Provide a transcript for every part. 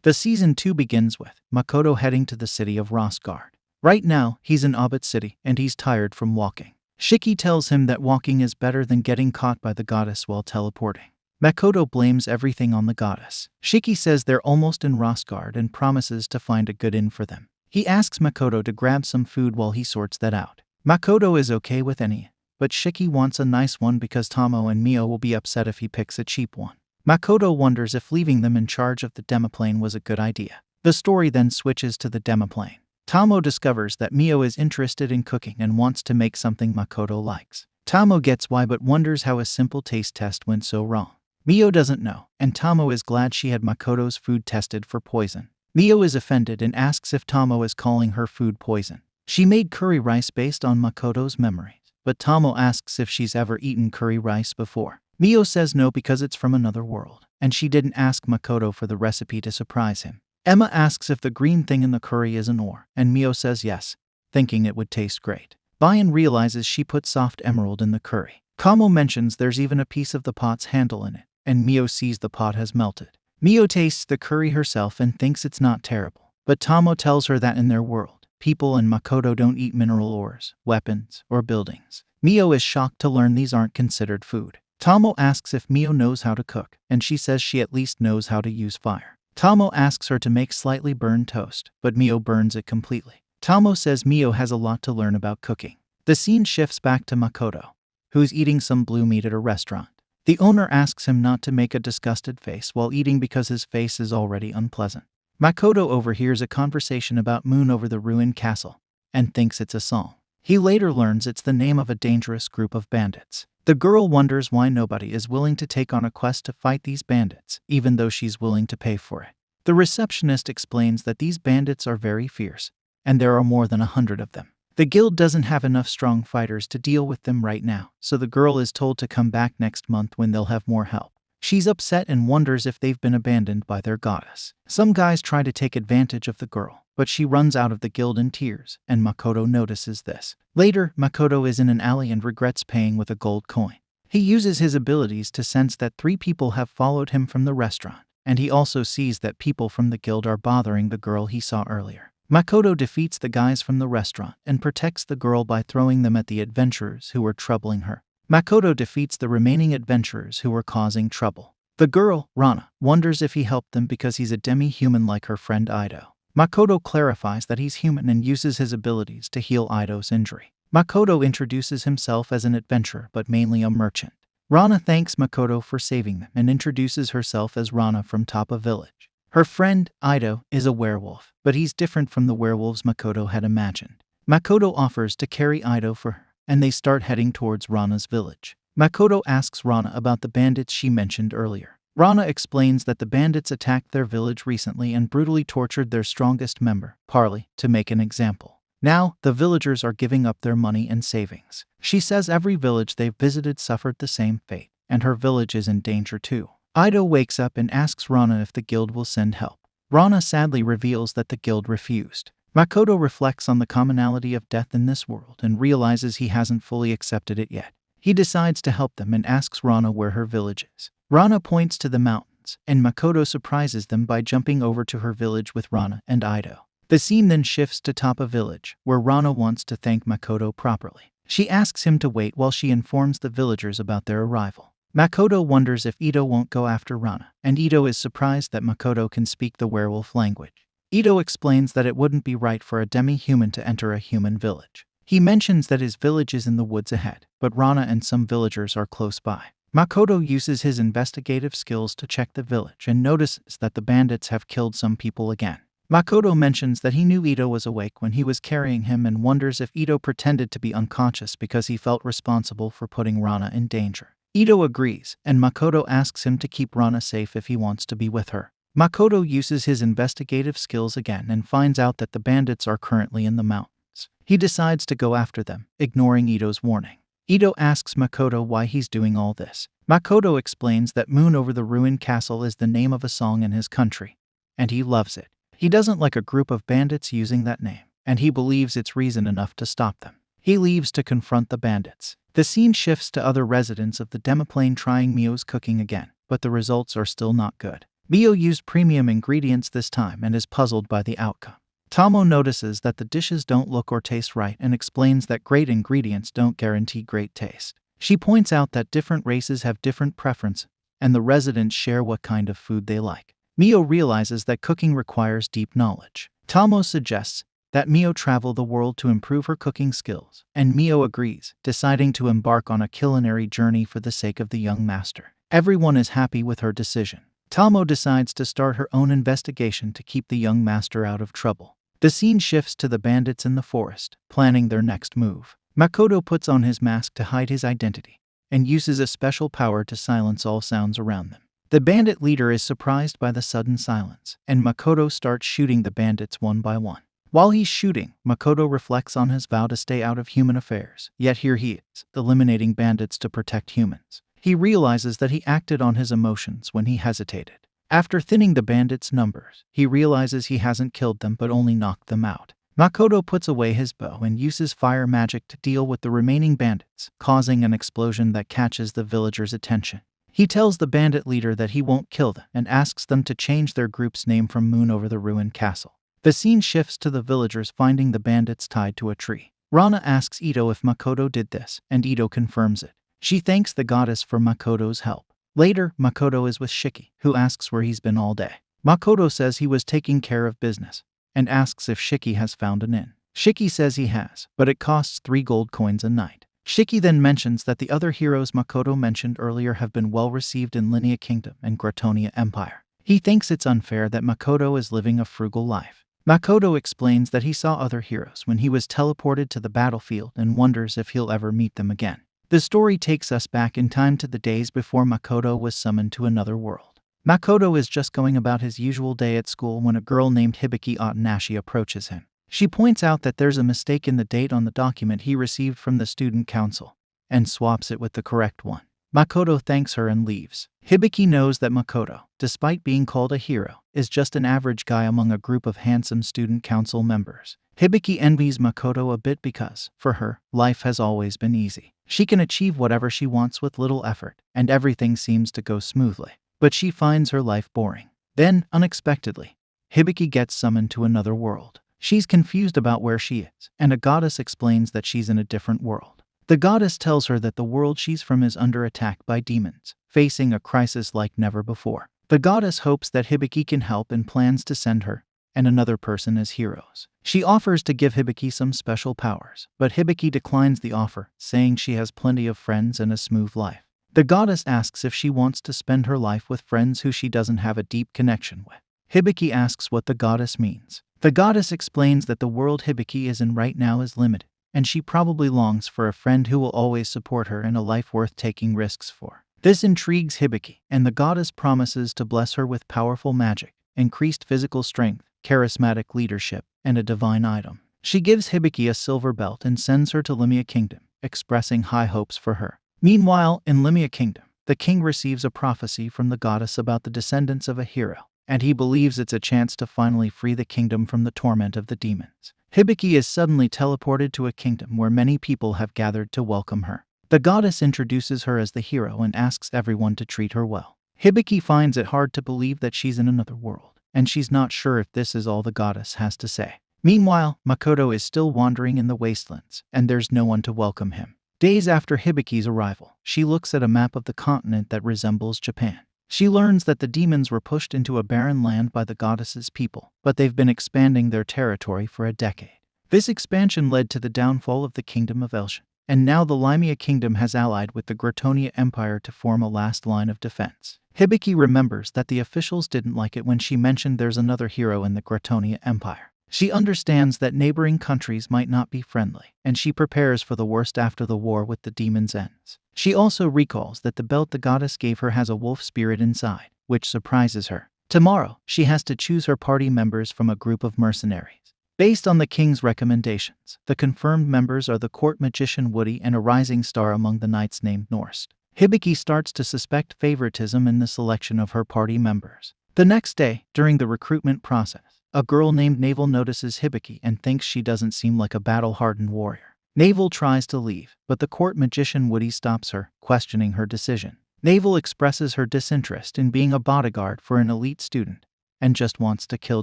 The Season 2 begins with Makoto heading to the city of Rosgard. Right now, he's in Obit City and he's tired from walking. Shiki tells him that walking is better than getting caught by the goddess while teleporting. Makoto blames everything on the goddess. Shiki says they're almost in Rosgard and promises to find a good inn for them. He asks Makoto to grab some food while he sorts that out. Makoto is okay with any, but Shiki wants a nice one because Tomo and Mio will be upset if he picks a cheap one. Makoto wonders if leaving them in charge of the demiplane was a good idea. The story then switches to the demiplane. Tomo discovers that Mio is interested in cooking and wants to make something Makoto likes. Tomo gets why but wonders how a simple taste test went so wrong. Mio doesn't know, and Tomo is glad she had Makoto's food tested for poison. Mio is offended and asks if Tomo is calling her food poison. She made curry rice based on Makoto's memories, but Tomo asks if she's ever eaten curry rice before. Mio says no because it's from another world, and she didn't ask Makoto for the recipe to surprise him. Emma asks if the green thing in the curry is an ore, and Mio says yes, thinking it would taste great. Bayan realizes she put soft emerald in the curry. Kamo mentions there's even a piece of the pot's handle in it, and Mio sees the pot has melted. Mio tastes the curry herself and thinks it's not terrible, but Tomo tells her that in their world, people and Makoto don't eat mineral ores, weapons, or buildings. Mio is shocked to learn these aren't considered food. Tomo asks if Mio knows how to cook, and she says she at least knows how to use fire. Tomo asks her to make slightly burned toast, but Mio burns it completely. Tomo says Mio has a lot to learn about cooking. The scene shifts back to Makoto, who's eating some blue meat at a restaurant. The owner asks him not to make a disgusted face while eating because his face is already unpleasant. Makoto overhears a conversation about Moon over the ruined castle and thinks it's a song. He later learns it's the name of a dangerous group of bandits. The girl wonders why nobody is willing to take on a quest to fight these bandits, even though she's willing to pay for it. The receptionist explains that these bandits are very fierce, and there are more than 100 of them. The guild doesn't have enough strong fighters to deal with them right now, so the girl is told to come back next month when they'll have more help. She's upset and wonders if they've been abandoned by their goddess. Some guys try to take advantage of the girl, but she runs out of the guild in tears, and Makoto notices this. Later, Makoto is in an alley and regrets paying with a gold coin. He uses his abilities to sense that 3 people have followed him from the restaurant, and he also sees that people from the guild are bothering the girl he saw earlier. Makoto defeats the guys from the restaurant and protects the girl by throwing them at the adventurers who were troubling her. Makoto defeats the remaining adventurers who were causing trouble. The girl, Rana, wonders if he helped them because he's a demi-human like her friend Ido. Makoto clarifies that he's human and uses his abilities to heal Ido's injury. Makoto introduces himself as an adventurer but mainly a merchant. Rana thanks Makoto for saving them and introduces herself as Rana from Tapa village. Her friend, Ido, is a werewolf, but he's different from the werewolves Makoto had imagined. Makoto offers to carry Ido for her, and they start heading towards Rana's village. Makoto asks Rana about the bandits she mentioned earlier. Rana explains that the bandits attacked their village recently and brutally tortured their strongest member, Parley, to make an example. Now, the villagers are giving up their money and savings. She says every village they've visited suffered the same fate, and her village is in danger too. Ido wakes up and asks Rana if the guild will send help. Rana sadly reveals that the guild refused. Makoto reflects on the commonality of death in this world and realizes he hasn't fully accepted it yet. He decides to help them and asks Rana where her village is. Rana points to the mountains, and Makoto surprises them by jumping over to her village with Rana and Ido. The scene then shifts to Tapa village, where Rana wants to thank Makoto properly. She asks him to wait while she informs the villagers about their arrival. Makoto wonders if Ido won't go after Rana, and Ido is surprised that Makoto can speak the werewolf language. Ido explains that it wouldn't be right for a demi-human to enter a human village. He mentions that his village is in the woods ahead, but Rana and some villagers are close by. Makoto uses his investigative skills to check the village and notices that the bandits have killed some people again. Makoto mentions that he knew Ido was awake when he was carrying him and wonders if Ido pretended to be unconscious because he felt responsible for putting Rana in danger. Ido agrees, and Makoto asks him to keep Rana safe if he wants to be with her. Makoto uses his investigative skills again and finds out that the bandits are currently in the mountains. He decides to go after them, ignoring Ido's warning. Ido asks Makoto why he's doing all this. Makoto explains that Moon over the ruined castle is the name of a song in his country, and he loves it. He doesn't like a group of bandits using that name, and he believes it's reason enough to stop them. He leaves to confront the bandits. The scene shifts to other residents of the demiplane trying Mio's cooking again, but the results are still not good. Mio used premium ingredients this time and is puzzled by the outcome. Tomo notices that the dishes don't look or taste right and explains that great ingredients don't guarantee great taste. She points out that different races have different preferences, and the residents share what kind of food they like. Mio realizes that cooking requires deep knowledge. Tomo suggests that Mio travel the world to improve her cooking skills, and Mio agrees, deciding to embark on a culinary journey for the sake of the young master. Everyone is happy with her decision. Tomo decides to start her own investigation to keep the young master out of trouble. The scene shifts to the bandits in the forest, planning their next move. Makoto puts on his mask to hide his identity, and uses a special power to silence all sounds around them. The bandit leader is surprised by the sudden silence, and Makoto starts shooting the bandits one by one. While he's shooting, Makoto reflects on his vow to stay out of human affairs, yet here he is, eliminating bandits to protect humans. He realizes that he acted on his emotions when he hesitated. After thinning the bandits' numbers, he realizes he hasn't killed them but only knocked them out. Makoto puts away his bow and uses fire magic to deal with the remaining bandits, causing an explosion that catches the villagers' attention. He tells the bandit leader that he won't kill them and asks them to change their group's name from Moon over the ruined castle. The scene shifts to the villagers finding the bandits tied to a tree. Rana asks Ito if Makoto did this, and Ito confirms it. She thanks the goddess for Makoto's help. Later, Makoto is with Shiki, who asks where he's been all day. Makoto says he was taking care of business, and asks if Shiki has found an inn. Shiki says he has, but it costs 3 gold coins a night. Shiki then mentions that the other heroes Makoto mentioned earlier have been well received in Linnea Kingdom and Gratonia Empire. He thinks it's unfair that Makoto is living a frugal life. Makoto explains that he saw other heroes when he was teleported to the battlefield and wonders if he'll ever meet them again. The story takes us back in time to the days before Makoto was summoned to another world. Makoto is just going about his usual day at school when a girl named Hibiki Otanashi approaches him. She points out that there's a mistake in the date on the document he received from the student council, and swaps it with the correct one. Makoto thanks her and leaves. Hibiki knows that Makoto, despite being called a hero, is just an average guy among a group of handsome student council members. Hibiki envies Makoto a bit because, for her, life has always been easy. She can achieve whatever she wants with little effort, and everything seems to go smoothly. But she finds her life boring. Then, unexpectedly, Hibiki gets summoned to another world. She's confused about where she is, and a goddess explains that she's in a different world. The goddess tells her that the world she's from is under attack by demons, facing a crisis like never before. The goddess hopes that Hibiki can help and plans to send her and another person as heroes. She offers to give Hibiki some special powers, but Hibiki declines the offer, saying she has plenty of friends and a smooth life. The goddess asks if she wants to spend her life with friends who she doesn't have a deep connection with. Hibiki asks what the goddess means. The goddess explains that the world Hibiki is in right now is limited, and she probably longs for a friend who will always support her in a life worth taking risks for. This intrigues Hibiki, and the goddess promises to bless her with powerful magic, increased physical strength, charismatic leadership, and a divine item. She gives Hibiki a silver belt and sends her to Linnea Kingdom, expressing high hopes for her. Meanwhile, in Linnea Kingdom, the king receives a prophecy from the goddess about the descendants of a hero, and he believes it's a chance to finally free the kingdom from the torment of the demons. Hibiki is suddenly teleported to a kingdom where many people have gathered to welcome her. The goddess introduces her as the hero and asks everyone to treat her well. Hibiki finds it hard to believe that she's in another world, and she's not sure if this is all the goddess has to say. Meanwhile, Makoto is still wandering in the wastelands, and there's no one to welcome him. Days after Hibiki's arrival, she looks at a map of the continent that resembles Japan. She learns that the demons were pushed into a barren land by the goddess's people, but they've been expanding their territory for a decade. This expansion led to the downfall of the kingdom of Elshin, and now the Limea kingdom has allied with the Gratonia Empire to form a last line of defense. Hibiki remembers that the officials didn't like it when she mentioned there's another hero in the Gratonia Empire. She understands that neighboring countries might not be friendly, and she prepares for the worst after the war with the demons ends. She also recalls that the belt the goddess gave her has a wolf spirit inside, which surprises her. Tomorrow, she has to choose her party members from a group of mercenaries. Based on the king's recommendations, the confirmed members are the court magician Woody and a rising star among the knights named Norst. Hibiki starts to suspect favoritism in the selection of her party members. The next day, during the recruitment process, a girl named Navel notices Hibiki and thinks she doesn't seem like a battle-hardened warrior. Navel tries to leave, but the court magician Woody stops her, questioning her decision. Navel expresses her disinterest in being a bodyguard for an elite student and just wants to kill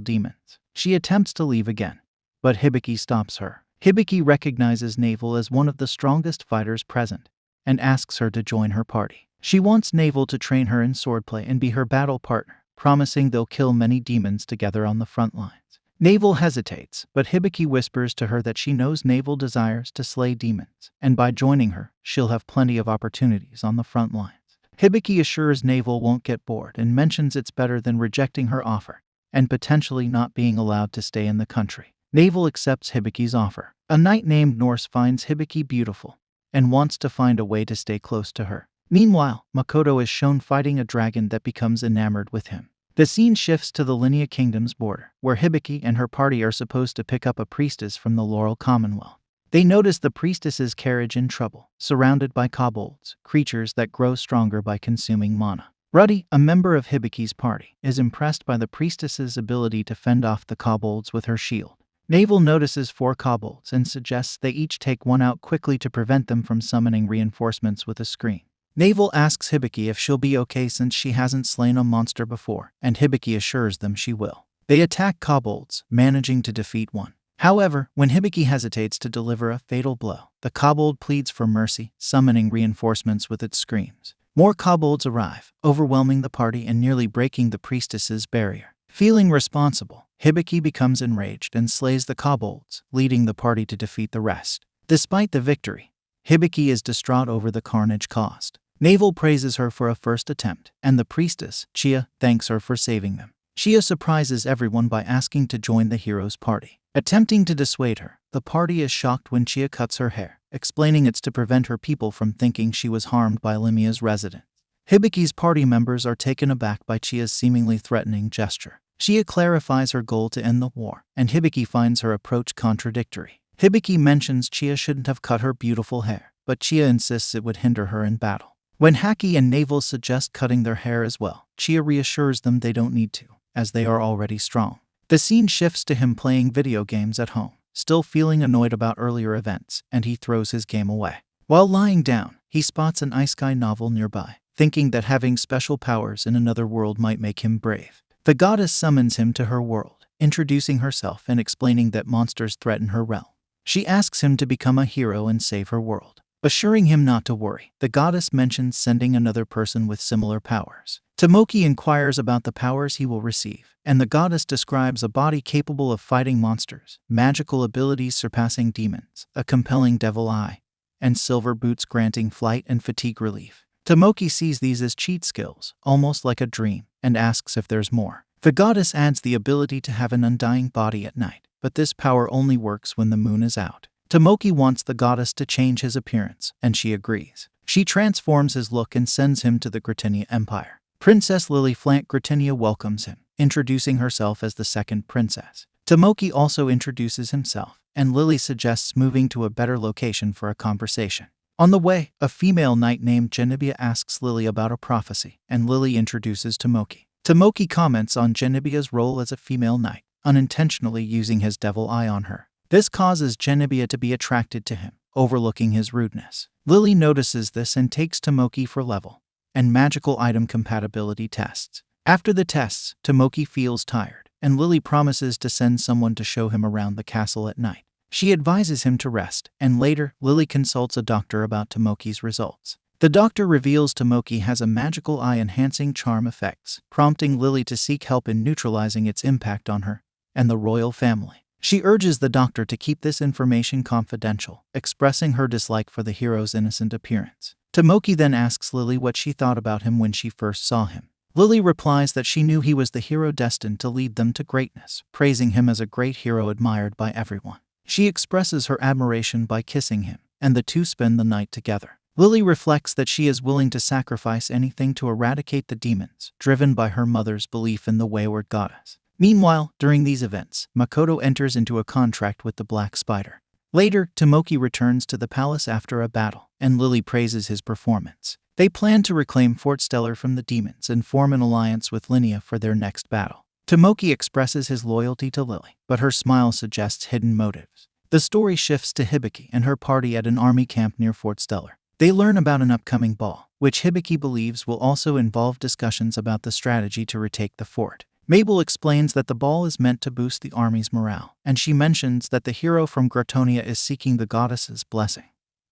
demons. She attempts to leave again, but Hibiki stops her. Hibiki recognizes Navel as one of the strongest fighters present and asks her to join her party. She wants Navel to train her in swordplay and be her battle partner, promising they'll kill many demons together on the front lines. Navel hesitates, but Hibiki whispers to her that she knows Navel desires to slay demons, and by joining her, she'll have plenty of opportunities on the front lines. Hibiki assures Navel won't get bored and mentions it's better than rejecting her offer and potentially not being allowed to stay in the country. Navel accepts Hibiki's offer. A knight named Norse finds Hibiki beautiful and wants to find a way to stay close to her. Meanwhile, Makoto is shown fighting a dragon that becomes enamored with him. The scene shifts to the Linnea Kingdom's border, where Hibiki and her party are supposed to pick up a priestess from the Laurel Commonwealth. They notice the priestess's carriage in trouble, surrounded by kobolds, creatures that grow stronger by consuming mana. Ruddy, a member of Hibiki's party, is impressed by the priestess's ability to fend off the kobolds with her shield. Navel notices 4 kobolds and suggests they each take one out quickly to prevent them from summoning reinforcements with a scream. Navel asks Hibiki if she'll be okay since she hasn't slain a monster before, and Hibiki assures them she will. They attack kobolds, managing to defeat one. However, when Hibiki hesitates to deliver a fatal blow, the kobold pleads for mercy, summoning reinforcements with its screams. More kobolds arrive, overwhelming the party and nearly breaking the priestess's barrier. Feeling responsible, Hibiki becomes enraged and slays the kobolds, leading the party to defeat the rest. Despite the victory, Hibiki is distraught over the carnage caused. Navel praises her for a first attempt, and the priestess, Chia, thanks her for saving them. Chia surprises everyone by asking to join the hero's party. Attempting to dissuade her, the party is shocked when Chia cuts her hair, explaining it's to prevent her people from thinking she was harmed by Limia's residents. Hibiki's party members are taken aback by Chia's seemingly threatening gesture. Chia clarifies her goal to end the war, and Hibiki finds her approach contradictory. Hibiki mentions Chia shouldn't have cut her beautiful hair, but Chia insists it would hinder her in battle. When Haki and Navel suggest cutting their hair as well, Chia reassures them they don't need to, as they are already strong. The scene shifts to him playing video games at home, still feeling annoyed about earlier events, and he throws his game away. While lying down, he spots an isekai novel nearby, thinking that having special powers in another world might make him brave. The goddess summons him to her world, introducing herself and explaining that monsters threaten her realm. She asks him to become a hero and save her world. Assuring him not to worry, the goddess mentions sending another person with similar powers. Tomoki inquires about the powers he will receive, and the goddess describes a body capable of fighting monsters, magical abilities surpassing demons, a compelling devil eye, and silver boots granting flight and fatigue relief. Tomoki sees these as cheat skills, almost like a dream, and asks if there's more. The goddess adds the ability to have an undying body at night, but this power only works when the moon is out. Tomoki wants the goddess to change his appearance, and she agrees. She transforms his look and sends him to the Gratinia Empire. Princess Lily Flank Gratinia welcomes him, introducing herself as the second princess. Tomoki also introduces himself, and Lily suggests moving to a better location for a conversation. On the way, a female knight named Genibia asks Lily about a prophecy, and Lily introduces Tomoki. Tomoki comments on Genibia's role as a female knight, unintentionally using his devil eye on her. This causes Genibia to be attracted to him, overlooking his rudeness. Lily notices this and takes Tomoki for level and magical item compatibility tests. After the tests, Tomoki feels tired, and Lily promises to send someone to show him around the castle at night. She advises him to rest, and later, Lily consults a doctor about Tomoki's results. The doctor reveals Tomoki has a magical eye-enhancing charm effects, prompting Lily to seek help in neutralizing its impact on her and the royal family. She urges the doctor to keep this information confidential, expressing her dislike for the hero's innocent appearance. Tomoki then asks Lily what she thought about him when she first saw him. Lily replies that she knew he was the hero destined to lead them to greatness, praising him as a great hero admired by everyone. She expresses her admiration by kissing him, and the two spend the night together. Lily reflects that she is willing to sacrifice anything to eradicate the demons, driven by her mother's belief in the wayward goddess. Meanwhile, during these events, Makoto enters into a contract with the Black Spider. Later, Tomoki returns to the palace after a battle, and Lily praises his performance. They plan to reclaim Fort Stellar from the demons and form an alliance with Linnea for their next battle. Tomoki expresses his loyalty to Lily, but her smile suggests hidden motives. The story shifts to Hibiki and her party at an army camp near Fort Stellar. They learn about an upcoming ball, which Hibiki believes will also involve discussions about the strategy to retake the fort. Mabel explains that the ball is meant to boost the army's morale, and she mentions that the hero from Gratonia is seeking the goddess's blessing,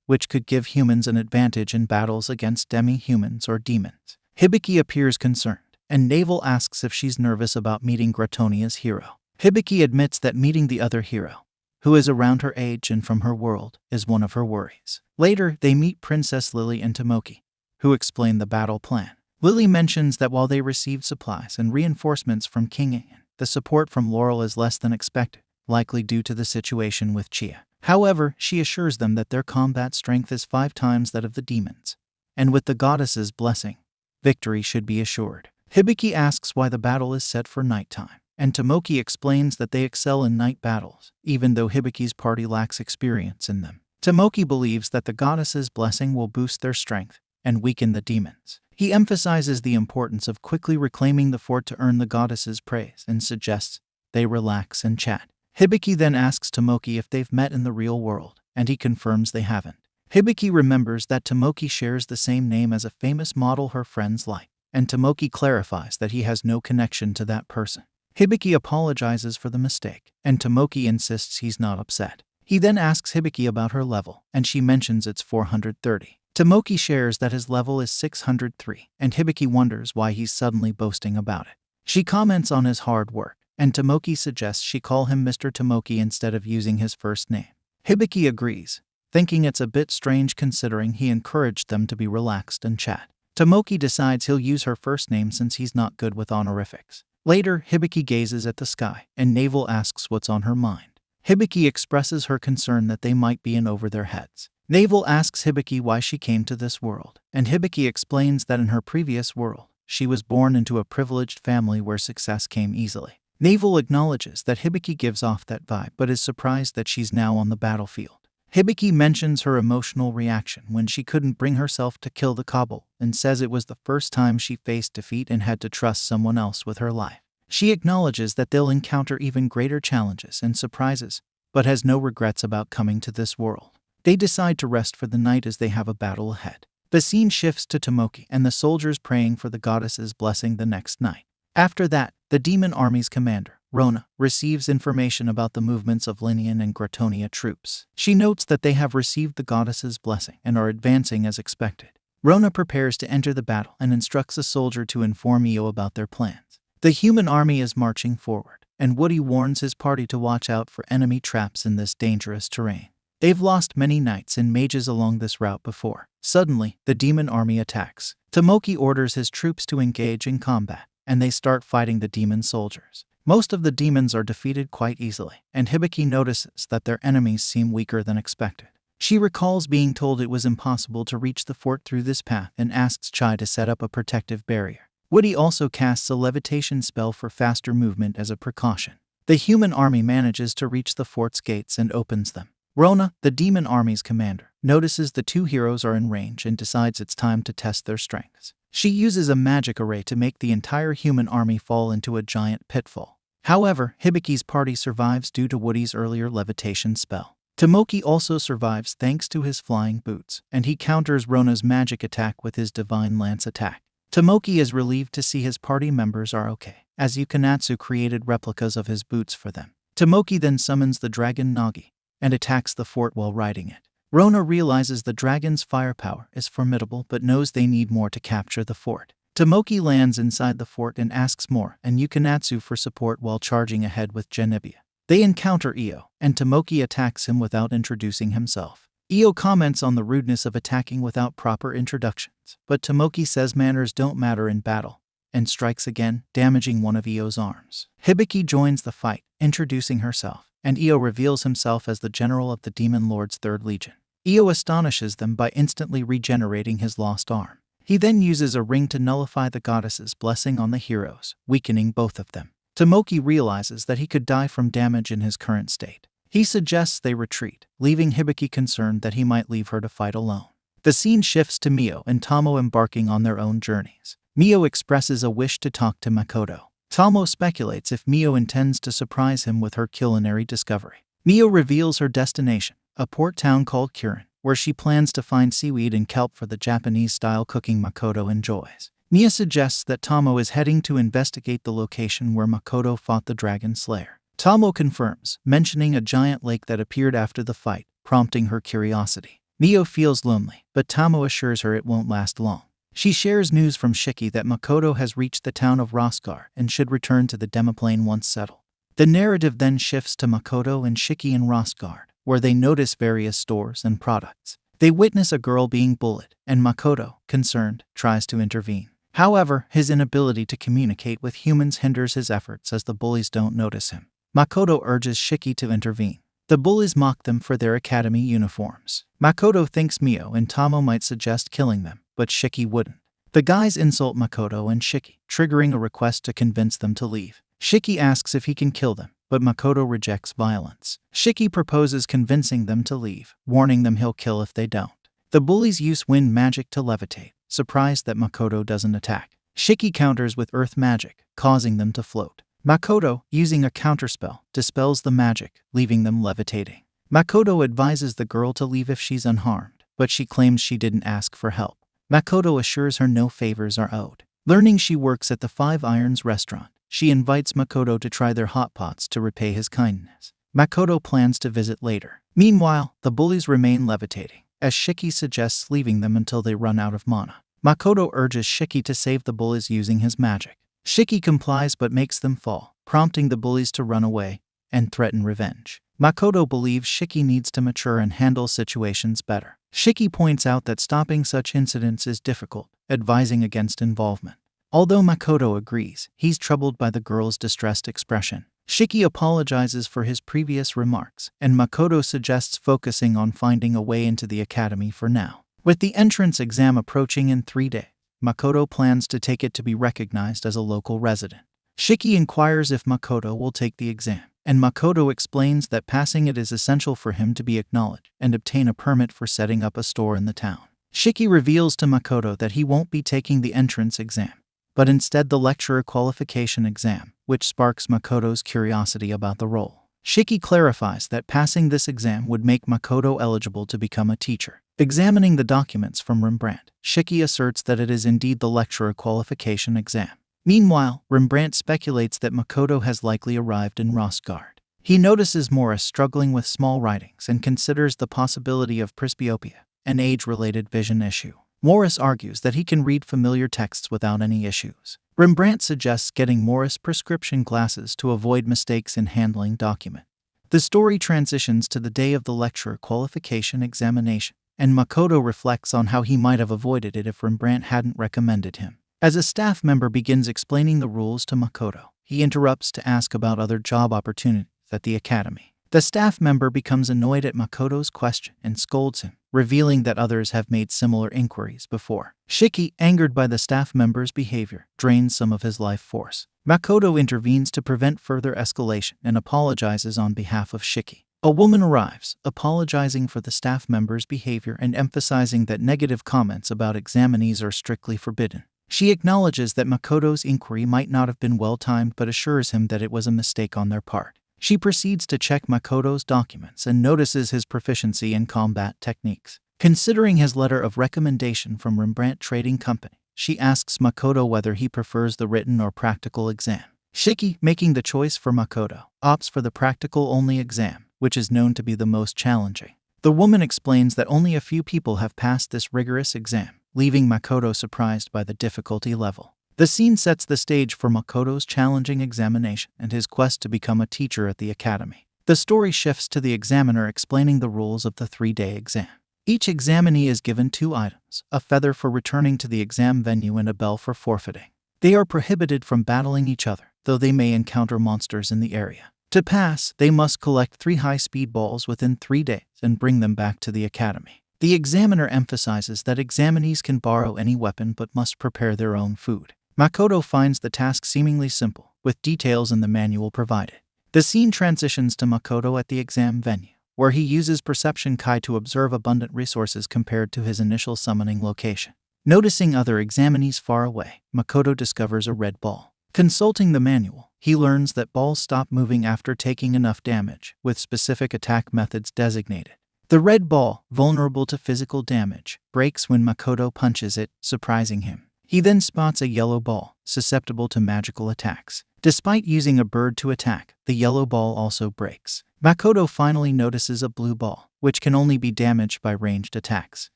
which could give humans an advantage in battles against demihumans or demons. Hibiki appears concerned, and Navel asks if she's nervous about meeting Gratonia's hero. Hibiki admits that meeting the other hero, who is around her age and from her world, is one of her worries. Later, they meet Princess Lily and Tomoki, who explain the battle plan. Lily mentions that while they received supplies and reinforcements from King Aeon, the support from Laurel is less than expected, likely due to the situation with Chia. However, she assures them that their combat strength is 5 times that of the demons, and with the goddess's blessing, victory should be assured. Hibiki asks why the battle is set for nighttime, and Tomoki explains that they excel in night battles, even though Hibiki's party lacks experience in them. Tomoki believes that the goddess's blessing will boost their strength and weaken the demons. He emphasizes the importance of quickly reclaiming the fort to earn the goddess's praise and suggests they relax and chat. Hibiki then asks Tomoki if they've met in the real world, and he confirms they haven't. Hibiki remembers that Tomoki shares the same name as a famous model her friends like, and Tomoki clarifies that he has no connection to that person. Hibiki apologizes for the mistake, and Tomoki insists he's not upset. He then asks Hibiki about her level, and she mentions it's 430. Tomoki shares that his level is 603, and Hibiki wonders why he's suddenly boasting about it. She comments on his hard work, and Tomoki suggests she call him Mr. Tomoki instead of using his first name. Hibiki agrees, thinking it's a bit strange considering he encouraged them to be relaxed and chat. Tomoki decides he'll use her first name since he's not good with honorifics. Later, Hibiki gazes at the sky, and Navel asks what's on her mind. Hibiki expresses her concern that they might be in over their heads. Navel asks Hibiki why she came to this world, and Hibiki explains that in her previous world, she was born into a privileged family where success came easily. Navel acknowledges that Hibiki gives off that vibe but is surprised that she's now on the battlefield. Hibiki mentions her emotional reaction when she couldn't bring herself to kill the Kabul and says it was the first time she faced defeat and had to trust someone else with her life. She acknowledges that they'll encounter even greater challenges and surprises, but has no regrets about coming to this world. They decide to rest for the night as they have a battle ahead. The scene shifts to Tomoki and the soldiers praying for the goddess's blessing the next night. After that, the demon army's commander, Rona, receives information about the movements of Linian and Gratonia troops. She notes that they have received the goddess's blessing and are advancing as expected. Rona prepares to enter the battle and instructs a soldier to inform Io about their plans. The human army is marching forward, and Woody warns his party to watch out for enemy traps in this dangerous terrain. They've lost many knights and mages along this route before. Suddenly, the demon army attacks. Tomoki orders his troops to engage in combat, and they start fighting the demon soldiers. Most of the demons are defeated quite easily, and Hibiki notices that their enemies seem weaker than expected. She recalls being told it was impossible to reach the fort through this path and asks Chai to set up a protective barrier. Woody also casts a levitation spell for faster movement as a precaution. The human army manages to reach the fort's gates and opens them. Rona, the demon army's commander, notices the two heroes are in range and decides it's time to test their strengths. She uses a magic array to make the entire human army fall into a giant pitfall. However, Hibiki's party survives due to Woody's earlier levitation spell. Tomoki also survives thanks to his flying boots, and he counters Rona's magic attack with his divine lance attack. Tomoki is relieved to see his party members are okay, as Yukonatsu created replicas of his boots for them. Tomoki then summons the dragon Nagi and attacks the fort while riding it. Rona realizes the dragon's firepower is formidable but knows they need more to capture the fort. Tomoki lands inside the fort and asks Mor and Yukonatsu for support while charging ahead with Genebia. They encounter Io, and Tomoki attacks him without introducing himself. Io comments on the rudeness of attacking without proper introductions, but Tomoki says manners don't matter in battle, and strikes again, damaging one of Io's arms. Hibiki joins the fight, introducing herself, and Io reveals himself as the general of the Demon Lord's 3rd Legion. Io astonishes them by instantly regenerating his lost arm. He then uses a ring to nullify the goddess's blessing on the heroes, weakening both of them. Tomoki realizes that he could die from damage in his current state. He suggests they retreat, leaving Hibiki concerned that he might leave her to fight alone. The scene shifts to Mio and Tomo embarking on their own journeys. Mio expresses a wish to talk to Makoto. Tomo speculates if Mio intends to surprise him with her culinary discovery. Mio reveals her destination, a port town called Kirin, where she plans to find seaweed and kelp for the Japanese-style cooking Makoto enjoys. Mia suggests that Tomo is heading to investigate the location where Makoto fought the Dragon Slayer. Tomo confirms, mentioning a giant lake that appeared after the fight, prompting her curiosity. Mio feels lonely, but Tomo assures her it won't last long. She shares news from Shiki that Makoto has reached the town of Rosgar and should return to the demiplane once settled. The narrative then shifts to Makoto and Shiki in Rosgard, where they notice various stores and products. They witness a girl being bullied, and Makoto, concerned, tries to intervene. However, his inability to communicate with humans hinders his efforts as the bullies don't notice him. Makoto urges Shiki to intervene. The bullies mock them for their academy uniforms. Makoto thinks Mio and Tomo might suggest killing them, but Shiki wouldn't. The guys insult Makoto and Shiki, triggering a request to convince them to leave. Shiki asks if he can kill them, but Makoto rejects violence. Shiki proposes convincing them to leave, warning them he'll kill if they don't. The bullies use wind magic to levitate, surprised that Makoto doesn't attack. Shiki counters with earth magic, causing them to float. Makoto, using a counterspell, dispels the magic, leaving them levitating. Makoto advises the girl to leave if she's unharmed, but she claims she didn't ask for help. Makoto assures her no favors are owed. Learning she works at the Five Irons restaurant, she invites Makoto to try their hot pots to repay his kindness. Makoto plans to visit later. Meanwhile, the bullies remain levitating, as Shiki suggests leaving them until they run out of mana. Makoto urges Shiki to save the bullies using his magic. Shiki complies but makes them fall, prompting the bullies to run away and threaten revenge. Makoto believes Shiki needs to mature and handle situations better. Shiki points out that stopping such incidents is difficult, advising against involvement. Although Makoto agrees, he's troubled by the girl's distressed expression. Shiki apologizes for his previous remarks, and Makoto suggests focusing on finding a way into the academy for now. With the entrance exam approaching in 3 days, Makoto plans to take it to be recognized as a local resident. Shiki inquires if Makoto will take the exam, and Makoto explains that passing it is essential for him to be acknowledged and obtain a permit for setting up a store in the town. Shiki reveals to Makoto that he won't be taking the entrance exam, but instead the lecturer qualification exam, which sparks Makoto's curiosity about the role. Shiki clarifies that passing this exam would make Makoto eligible to become a teacher. Examining the documents from Rembrandt, Shiki asserts that it is indeed the lecturer qualification exam. Meanwhile, Rembrandt speculates that Makoto has likely arrived in Rosgard. He notices Morris struggling with small writings and considers the possibility of presbyopia, an age-related vision issue. Morris argues that he can read familiar texts without any issues. Rembrandt suggests getting Morris prescription glasses to avoid mistakes in handling documents. The story transitions to the day of the lecturer qualification examination, and Makoto reflects on how he might have avoided it if Rembrandt hadn't recommended him. As a staff member begins explaining the rules to Makoto, he interrupts to ask about other job opportunities at the academy. The staff member becomes annoyed at Makoto's question and scolds him, revealing that others have made similar inquiries before. Shiki, angered by the staff member's behavior, drains some of his life force. Makoto intervenes to prevent further escalation and apologizes on behalf of Shiki. A woman arrives, apologizing for the staff member's behavior and emphasizing that negative comments about examinees are strictly forbidden. She acknowledges that Makoto's inquiry might not have been well-timed but assures him that it was a mistake on their part. She proceeds to check Makoto's documents and notices his proficiency in combat techniques. Considering his letter of recommendation from Rembrandt Trading Company, she asks Makoto whether he prefers the written or practical exam. Shiki, making the choice for Makoto, opts for the practical-only exam, which is known to be the most challenging. The woman explains that only a few people have passed this rigorous exam, leaving Makoto surprised by the difficulty level. The scene sets the stage for Makoto's challenging examination and his quest to become a teacher at the academy. The story shifts to the examiner explaining the rules of the 3-day exam. Each examinee is given 2 items, a feather for returning to the exam venue and a bell for forfeiting. They are prohibited from battling each other, though they may encounter monsters in the area. To pass, they must collect 3 high-speed balls within 3 days and bring them back to the academy. The examiner emphasizes that examinees can borrow any weapon but must prepare their own food. Makoto finds the task seemingly simple, with details in the manual provided. The scene transitions to Makoto at the exam venue, where he uses Perception Kai to observe abundant resources compared to his initial summoning location. Noticing other examinees far away, Makoto discovers a red ball. Consulting the manual, he learns that balls stop moving after taking enough damage, with specific attack methods designated. The red ball, vulnerable to physical damage, breaks when Makoto punches it, surprising him. He then spots a yellow ball, susceptible to magical attacks. Despite using a bird to attack, the yellow ball also breaks. Makoto finally notices a blue ball, which can only be damaged by ranged attacks.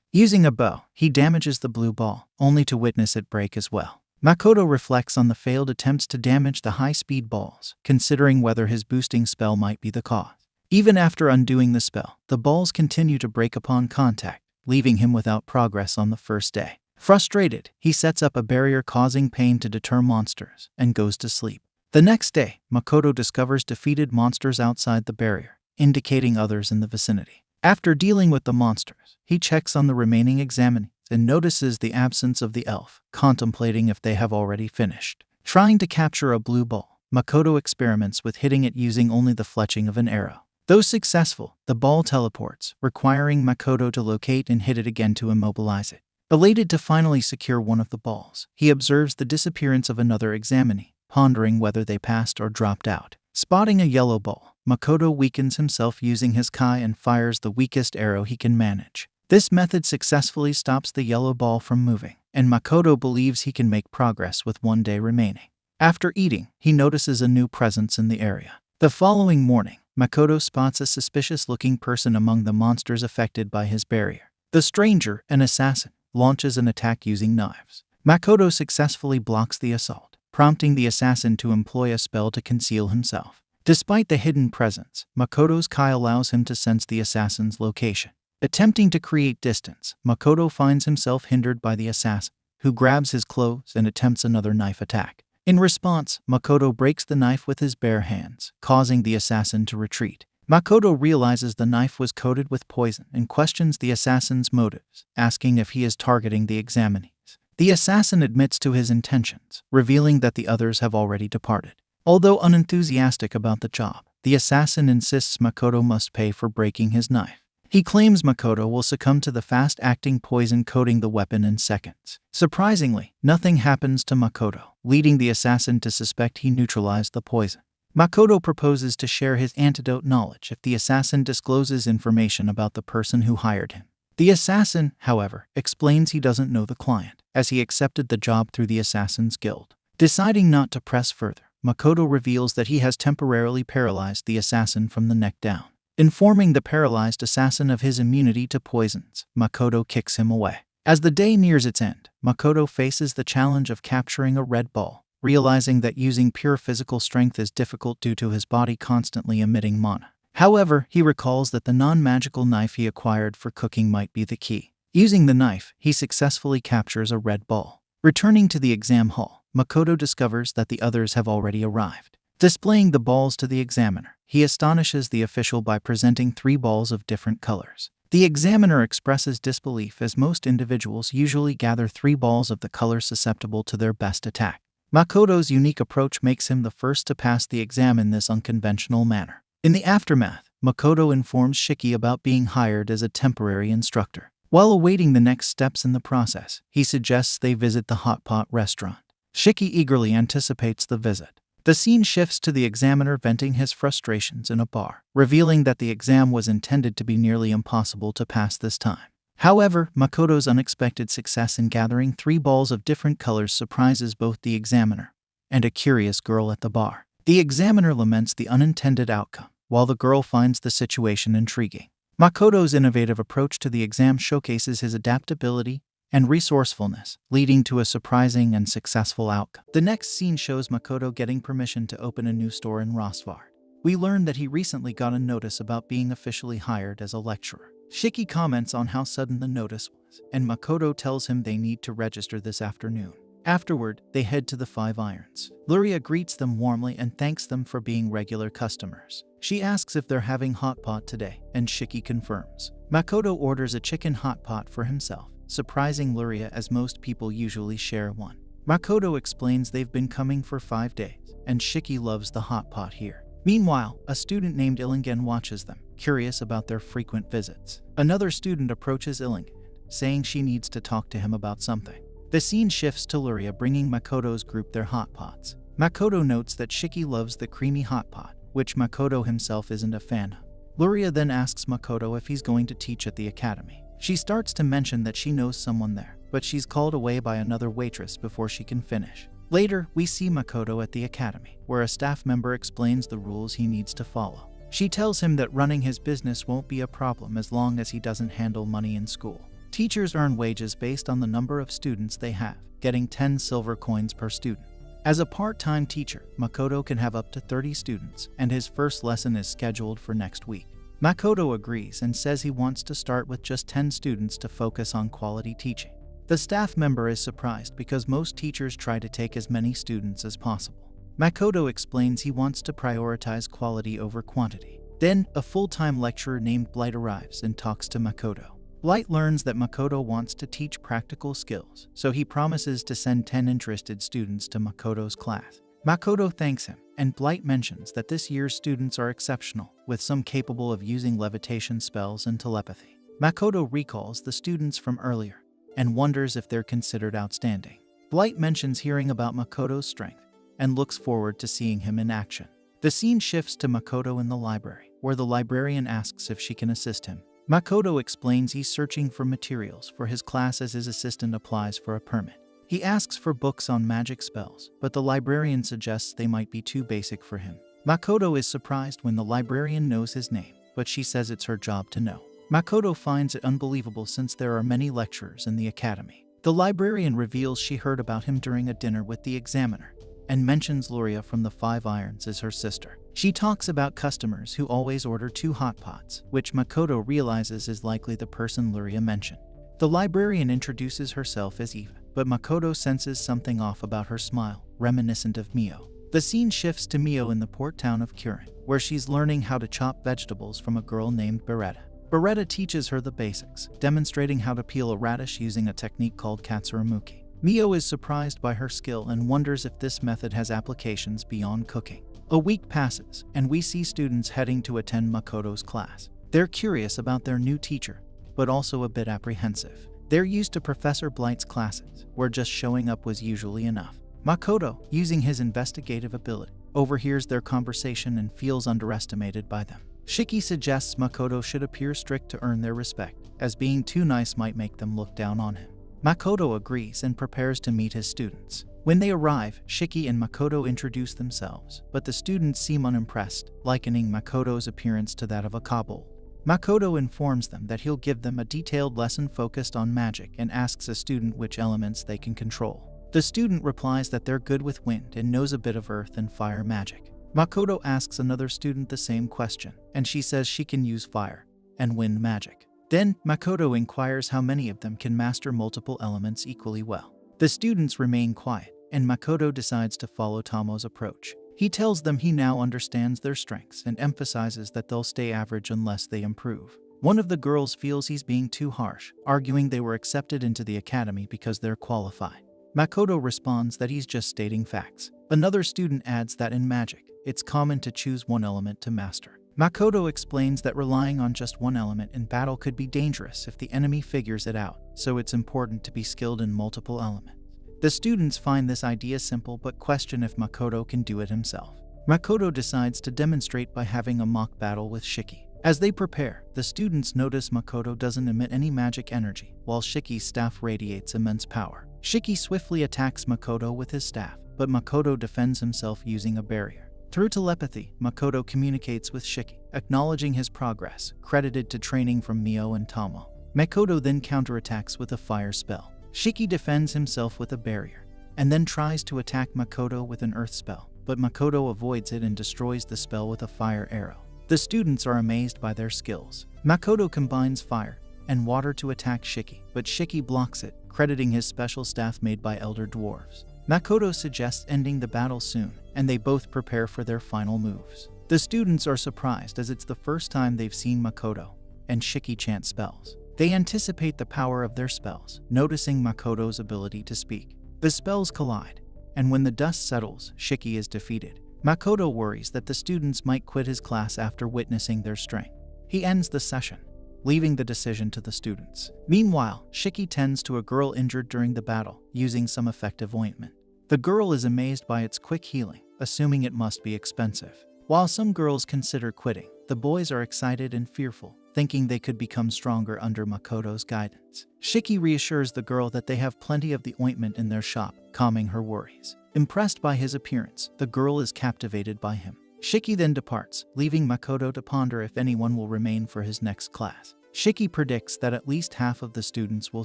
Using a bow, he damages the blue ball, only to witness it break as well. Makoto reflects on the failed attempts to damage the high-speed balls, considering whether his boosting spell might be the cause. Even after undoing the spell, the balls continue to break upon contact, leaving him without progress on the first day. Frustrated, he sets up a barrier causing pain to deter monsters, and goes to sleep. The next day, Makoto discovers defeated monsters outside the barrier, indicating others in the vicinity. After dealing with the monsters, he checks on the remaining examinees and notices the absence of the elf, contemplating if they have already finished. Trying to capture a blue ball, Makoto experiments with hitting it using only the fletching of an arrow. Though successful, the ball teleports, requiring Makoto to locate and hit it again to immobilize it. Elated to finally secure one of the balls, he observes the disappearance of another examinee, pondering whether they passed or dropped out. Spotting a yellow ball, Makoto weakens himself using his Kai and fires the weakest arrow he can manage. This method successfully stops the yellow ball from moving, and Makoto believes he can make progress with one day remaining. After eating, he notices a new presence in the area. The following morning, Makoto spots a suspicious-looking person among the monsters affected by his barrier. The stranger, an assassin, launches an attack using knives. Makoto successfully blocks the assault, prompting the assassin to employ a spell to conceal himself. Despite the hidden presence, Makoto's Kai allows him to sense the assassin's location. Attempting to create distance, Makoto finds himself hindered by the assassin, who grabs his clothes and attempts another knife attack. In response, Makoto breaks the knife with his bare hands, causing the assassin to retreat. Makoto realizes the knife was coated with poison and questions the assassin's motives, asking if he is targeting the examinees. The assassin admits to his intentions, revealing that the others have already departed. Although unenthusiastic about the job, the assassin insists Makoto must pay for breaking his knife. He claims Makoto will succumb to the fast-acting poison coating the weapon in seconds. Surprisingly, nothing happens to Makoto, leading the assassin to suspect he neutralized the poison. Makoto proposes to share his antidote knowledge if the assassin discloses information about the person who hired him. The assassin, however, explains he doesn't know the client, as he accepted the job through the Assassin's Guild. Deciding not to press further, Makoto reveals that he has temporarily paralyzed the assassin from the neck down. Informing the paralyzed assassin of his immunity to poisons, Makoto kicks him away. As the day nears its end, Makoto faces the challenge of capturing a red ball, realizing that using pure physical strength is difficult due to his body constantly emitting mana. However, he recalls that the non-magical knife he acquired for cooking might be the key. Using the knife, he successfully captures a red ball. Returning to the exam hall, Makoto discovers that the others have already arrived. Displaying the balls to the examiner, he astonishes the official by presenting 3 balls of different colors. The examiner expresses disbelief as most individuals usually gather 3 balls of the color susceptible to their best attack. Makoto's unique approach makes him the first to pass the exam in this unconventional manner. In the aftermath, Makoto informs Shiki about being hired as a temporary instructor. While awaiting the next steps in the process, he suggests they visit the Hot Pot restaurant. Shiki eagerly anticipates the visit. The scene shifts to the examiner venting his frustrations in a bar, revealing that the exam was intended to be nearly impossible to pass this time. However, Makoto's unexpected success in gathering 3 balls of different colors surprises both the examiner and a curious girl at the bar. The examiner laments the unintended outcome, while the girl finds the situation intriguing. Makoto's innovative approach to the exam showcases his adaptability and resourcefulness, leading to a surprising and successful outcome. The next scene shows Makoto getting permission to open a new store in Rosvard. We learn that he recently got a notice about being officially hired as a lecturer. Shiki comments on how sudden the notice was, and Makoto tells him they need to register this afternoon. Afterward, they head to the 5 Irons. Luria greets them warmly and thanks them for being regular customers. She asks if they're having hot pot today, and Shiki confirms. Makoto orders a chicken hot pot for himself, surprising Luria as most people usually share one. Makoto explains they've been coming for 5 days, and Shiki loves the hot pot here. Meanwhile, a student named Illingen watches them, curious about their frequent visits. Another student approaches Illingen, saying she needs to talk to him about something. The scene shifts to Luria bringing Makoto's group their hot pots. Makoto notes that Shiki loves the creamy hot pot, which Makoto himself isn't a fan of. Luria then asks Makoto if he's going to teach at the academy. She starts to mention that she knows someone there, but she's called away by another waitress before she can finish. Later, we see Makoto at the academy, where a staff member explains the rules he needs to follow. She tells him that running his business won't be a problem as long as he doesn't handle money in school. Teachers earn wages based on the number of students they have, getting 10 silver coins per student. As a part-time teacher, Makoto can have up to 30 students, and his first lesson is scheduled for next week. Makoto agrees and says he wants to start with just 10 students to focus on quality teaching. The staff member is surprised because most teachers try to take as many students as possible. Makoto explains he wants to prioritize quality over quantity. Then, a full-time lecturer named Blight arrives and talks to Makoto. Blight learns that Makoto wants to teach practical skills, so he promises to send 10 interested students to Makoto's class. Makoto thanks him, and Blight mentions that this year's students are exceptional, with some capable of using levitation spells and telepathy. Makoto recalls the students from earlier, and wonders if they're considered outstanding. Blight mentions hearing about Makoto's strength, and looks forward to seeing him in action. The scene shifts to Makoto in the library, where the librarian asks if she can assist him. Makoto explains he's searching for materials for his class as his assistant applies for a permit. He asks for books on magic spells, but the librarian suggests they might be too basic for him. Makoto is surprised when the librarian knows his name, but she says it's her job to know. Makoto finds it unbelievable since there are many lecturers in the academy. The librarian reveals she heard about him during a dinner with the examiner, and mentions Luria from the Five Irons as her sister. She talks about customers who always order 2 hot pots, which Makoto realizes is likely the person Luria mentioned. The librarian introduces herself as Eva, but Makoto senses something off about her smile, reminiscent of Mio. The scene shifts to Mio in the port town of Kurin, where she's learning how to chop vegetables from a girl named Beretta. Beretta teaches her the basics, demonstrating how to peel a radish using a technique called katsuramuki. Mio is surprised by her skill and wonders if this method has applications beyond cooking. A week passes, and we see students heading to attend Makoto's class. They're curious about their new teacher, but also a bit apprehensive. They're used to Professor Blight's classes, where just showing up was usually enough. Makoto, using his investigative ability, overhears their conversation and feels underestimated by them. Shiki suggests Makoto should appear strict to earn their respect, as being too nice might make them look down on him. Makoto agrees and prepares to meet his students. When they arrive, Shiki and Makoto introduce themselves, but the students seem unimpressed, likening Makoto's appearance to that of a kobold. Makoto informs them that he'll give them a detailed lesson focused on magic and asks a student which elements they can control. The student replies that they're good with wind and knows a bit of earth and fire magic. Makoto asks another student the same question, and she says she can use fire and wind magic. Then, Makoto inquires how many of them can master multiple elements equally well. The students remain quiet, and Makoto decides to follow Tomo's approach. He tells them he now understands their strengths and emphasizes that they'll stay average unless they improve. One of the girls feels he's being too harsh, arguing they were accepted into the academy because they're qualified. Makoto responds that he's just stating facts. Another student adds that in magic, it's common to choose one element to master. Makoto explains that relying on just one element in battle could be dangerous if the enemy figures it out, so it's important to be skilled in multiple elements. The students find this idea simple but question if Makoto can do it himself. Makoto decides to demonstrate by having a mock battle with Shiki. As they prepare, the students notice Makoto doesn't emit any magic energy, while Shiki's staff radiates immense power. Shiki swiftly attacks Makoto with his staff, but Makoto defends himself using a barrier. Through telepathy, Makoto communicates with Shiki, acknowledging his progress, credited to training from Mio and Tomo. Makoto then counterattacks with a fire spell. Shiki defends himself with a barrier, and then tries to attack Makoto with an earth spell, but Makoto avoids it and destroys the spell with a fire arrow. The students are amazed by their skills. Makoto combines fire and water to attack Shiki, but Shiki blocks it, crediting his special staff made by elder dwarves. Makoto suggests ending the battle soon, and they both prepare for their final moves. The students are surprised as it's the first time they've seen Makoto and Shiki chant spells. They anticipate the power of their spells, noticing Makoto's ability to speak. The spells collide, and when the dust settles, Shiki is defeated. Makoto worries that the students might quit his class after witnessing their strength. He ends the session, leaving the decision to the students. Meanwhile, Shiki tends to a girl injured during the battle, using some effective ointment. The girl is amazed by its quick healing, assuming it must be expensive. While some girls consider quitting, The boys are excited and fearful, thinking they could become stronger under Makoto's guidance. Shiki reassures the girl that they have plenty of the ointment in their shop, calming her worries. Impressed by his appearance, the girl is captivated by him. Shiki then departs, leaving Makoto to ponder if anyone will remain for his next class. Shiki predicts that at least half of the students will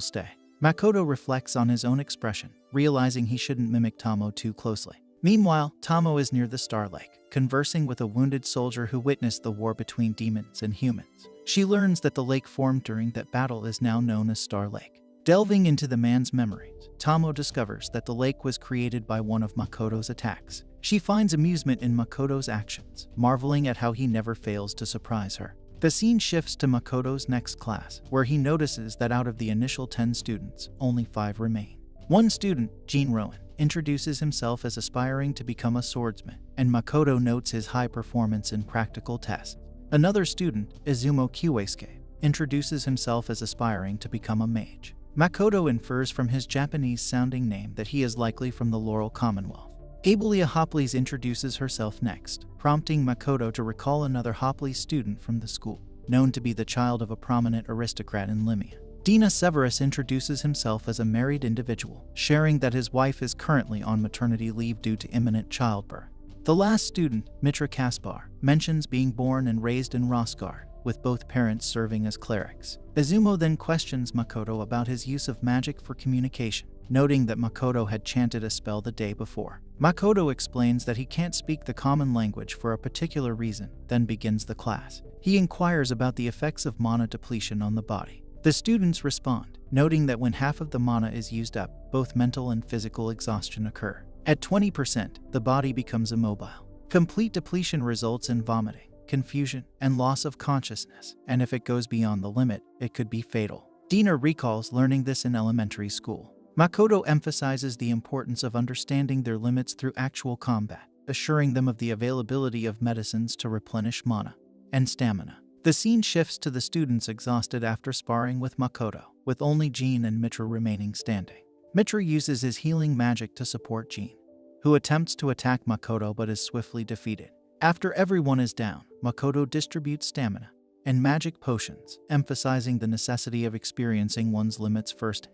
stay. Makoto reflects on his own expression, realizing he shouldn't mimic Tomo too closely. Meanwhile, Tomo is near the Star Lake, conversing with a wounded soldier who witnessed the war between demons and humans. She learns that the lake formed during that battle is now known as Star Lake. Delving into the man's memories, Tomo discovers that the lake was created by one of Makoto's attacks. She finds amusement in Makoto's actions, marveling at how he never fails to surprise her. The scene shifts to Makoto's next class, where he notices that out of the initial 10 students, only 5 remain. One student, Jean Rowan, introduces himself as aspiring to become a swordsman, and Makoto notes his high performance in practical tests. Another student, Izumo Kiwasuke, introduces himself as aspiring to become a mage. Makoto infers from his Japanese-sounding name that he is likely from the Laurel Commonwealth. Abelia Hopleys introduces herself next, prompting Makoto to recall another Hopleys student from the school, known to be the child of a prominent aristocrat in Limia. Dina Severus introduces himself as a married individual, sharing that his wife is currently on maternity leave due to imminent childbirth. The last student, Mitra Kaspar, mentions being born and raised in Rosgard, with both parents serving as clerics. Izumo then questions Makoto about his use of magic for communication, noting that Makoto had chanted a spell the day before. Makoto explains that he can't speak the common language for a particular reason, then begins the class. He inquires about the effects of mana depletion on the body. The students respond, noting that when half of the mana is used up, both mental and physical exhaustion occur. At 20%, the body becomes immobile. Complete depletion results in vomiting, confusion, and loss of consciousness, and if it goes beyond the limit, it could be fatal. Dina recalls learning this in elementary school. Makoto emphasizes the importance of understanding their limits through actual combat, assuring them of the availability of medicines to replenish mana and stamina. The scene shifts to the students exhausted after sparring with Makoto, with only Jean and Mitra remaining standing. Mitra uses his healing magic to support Jean, who attempts to attack Makoto but is swiftly defeated. After everyone is down, Makoto distributes stamina and magic potions, emphasizing the necessity of experiencing one's limits first.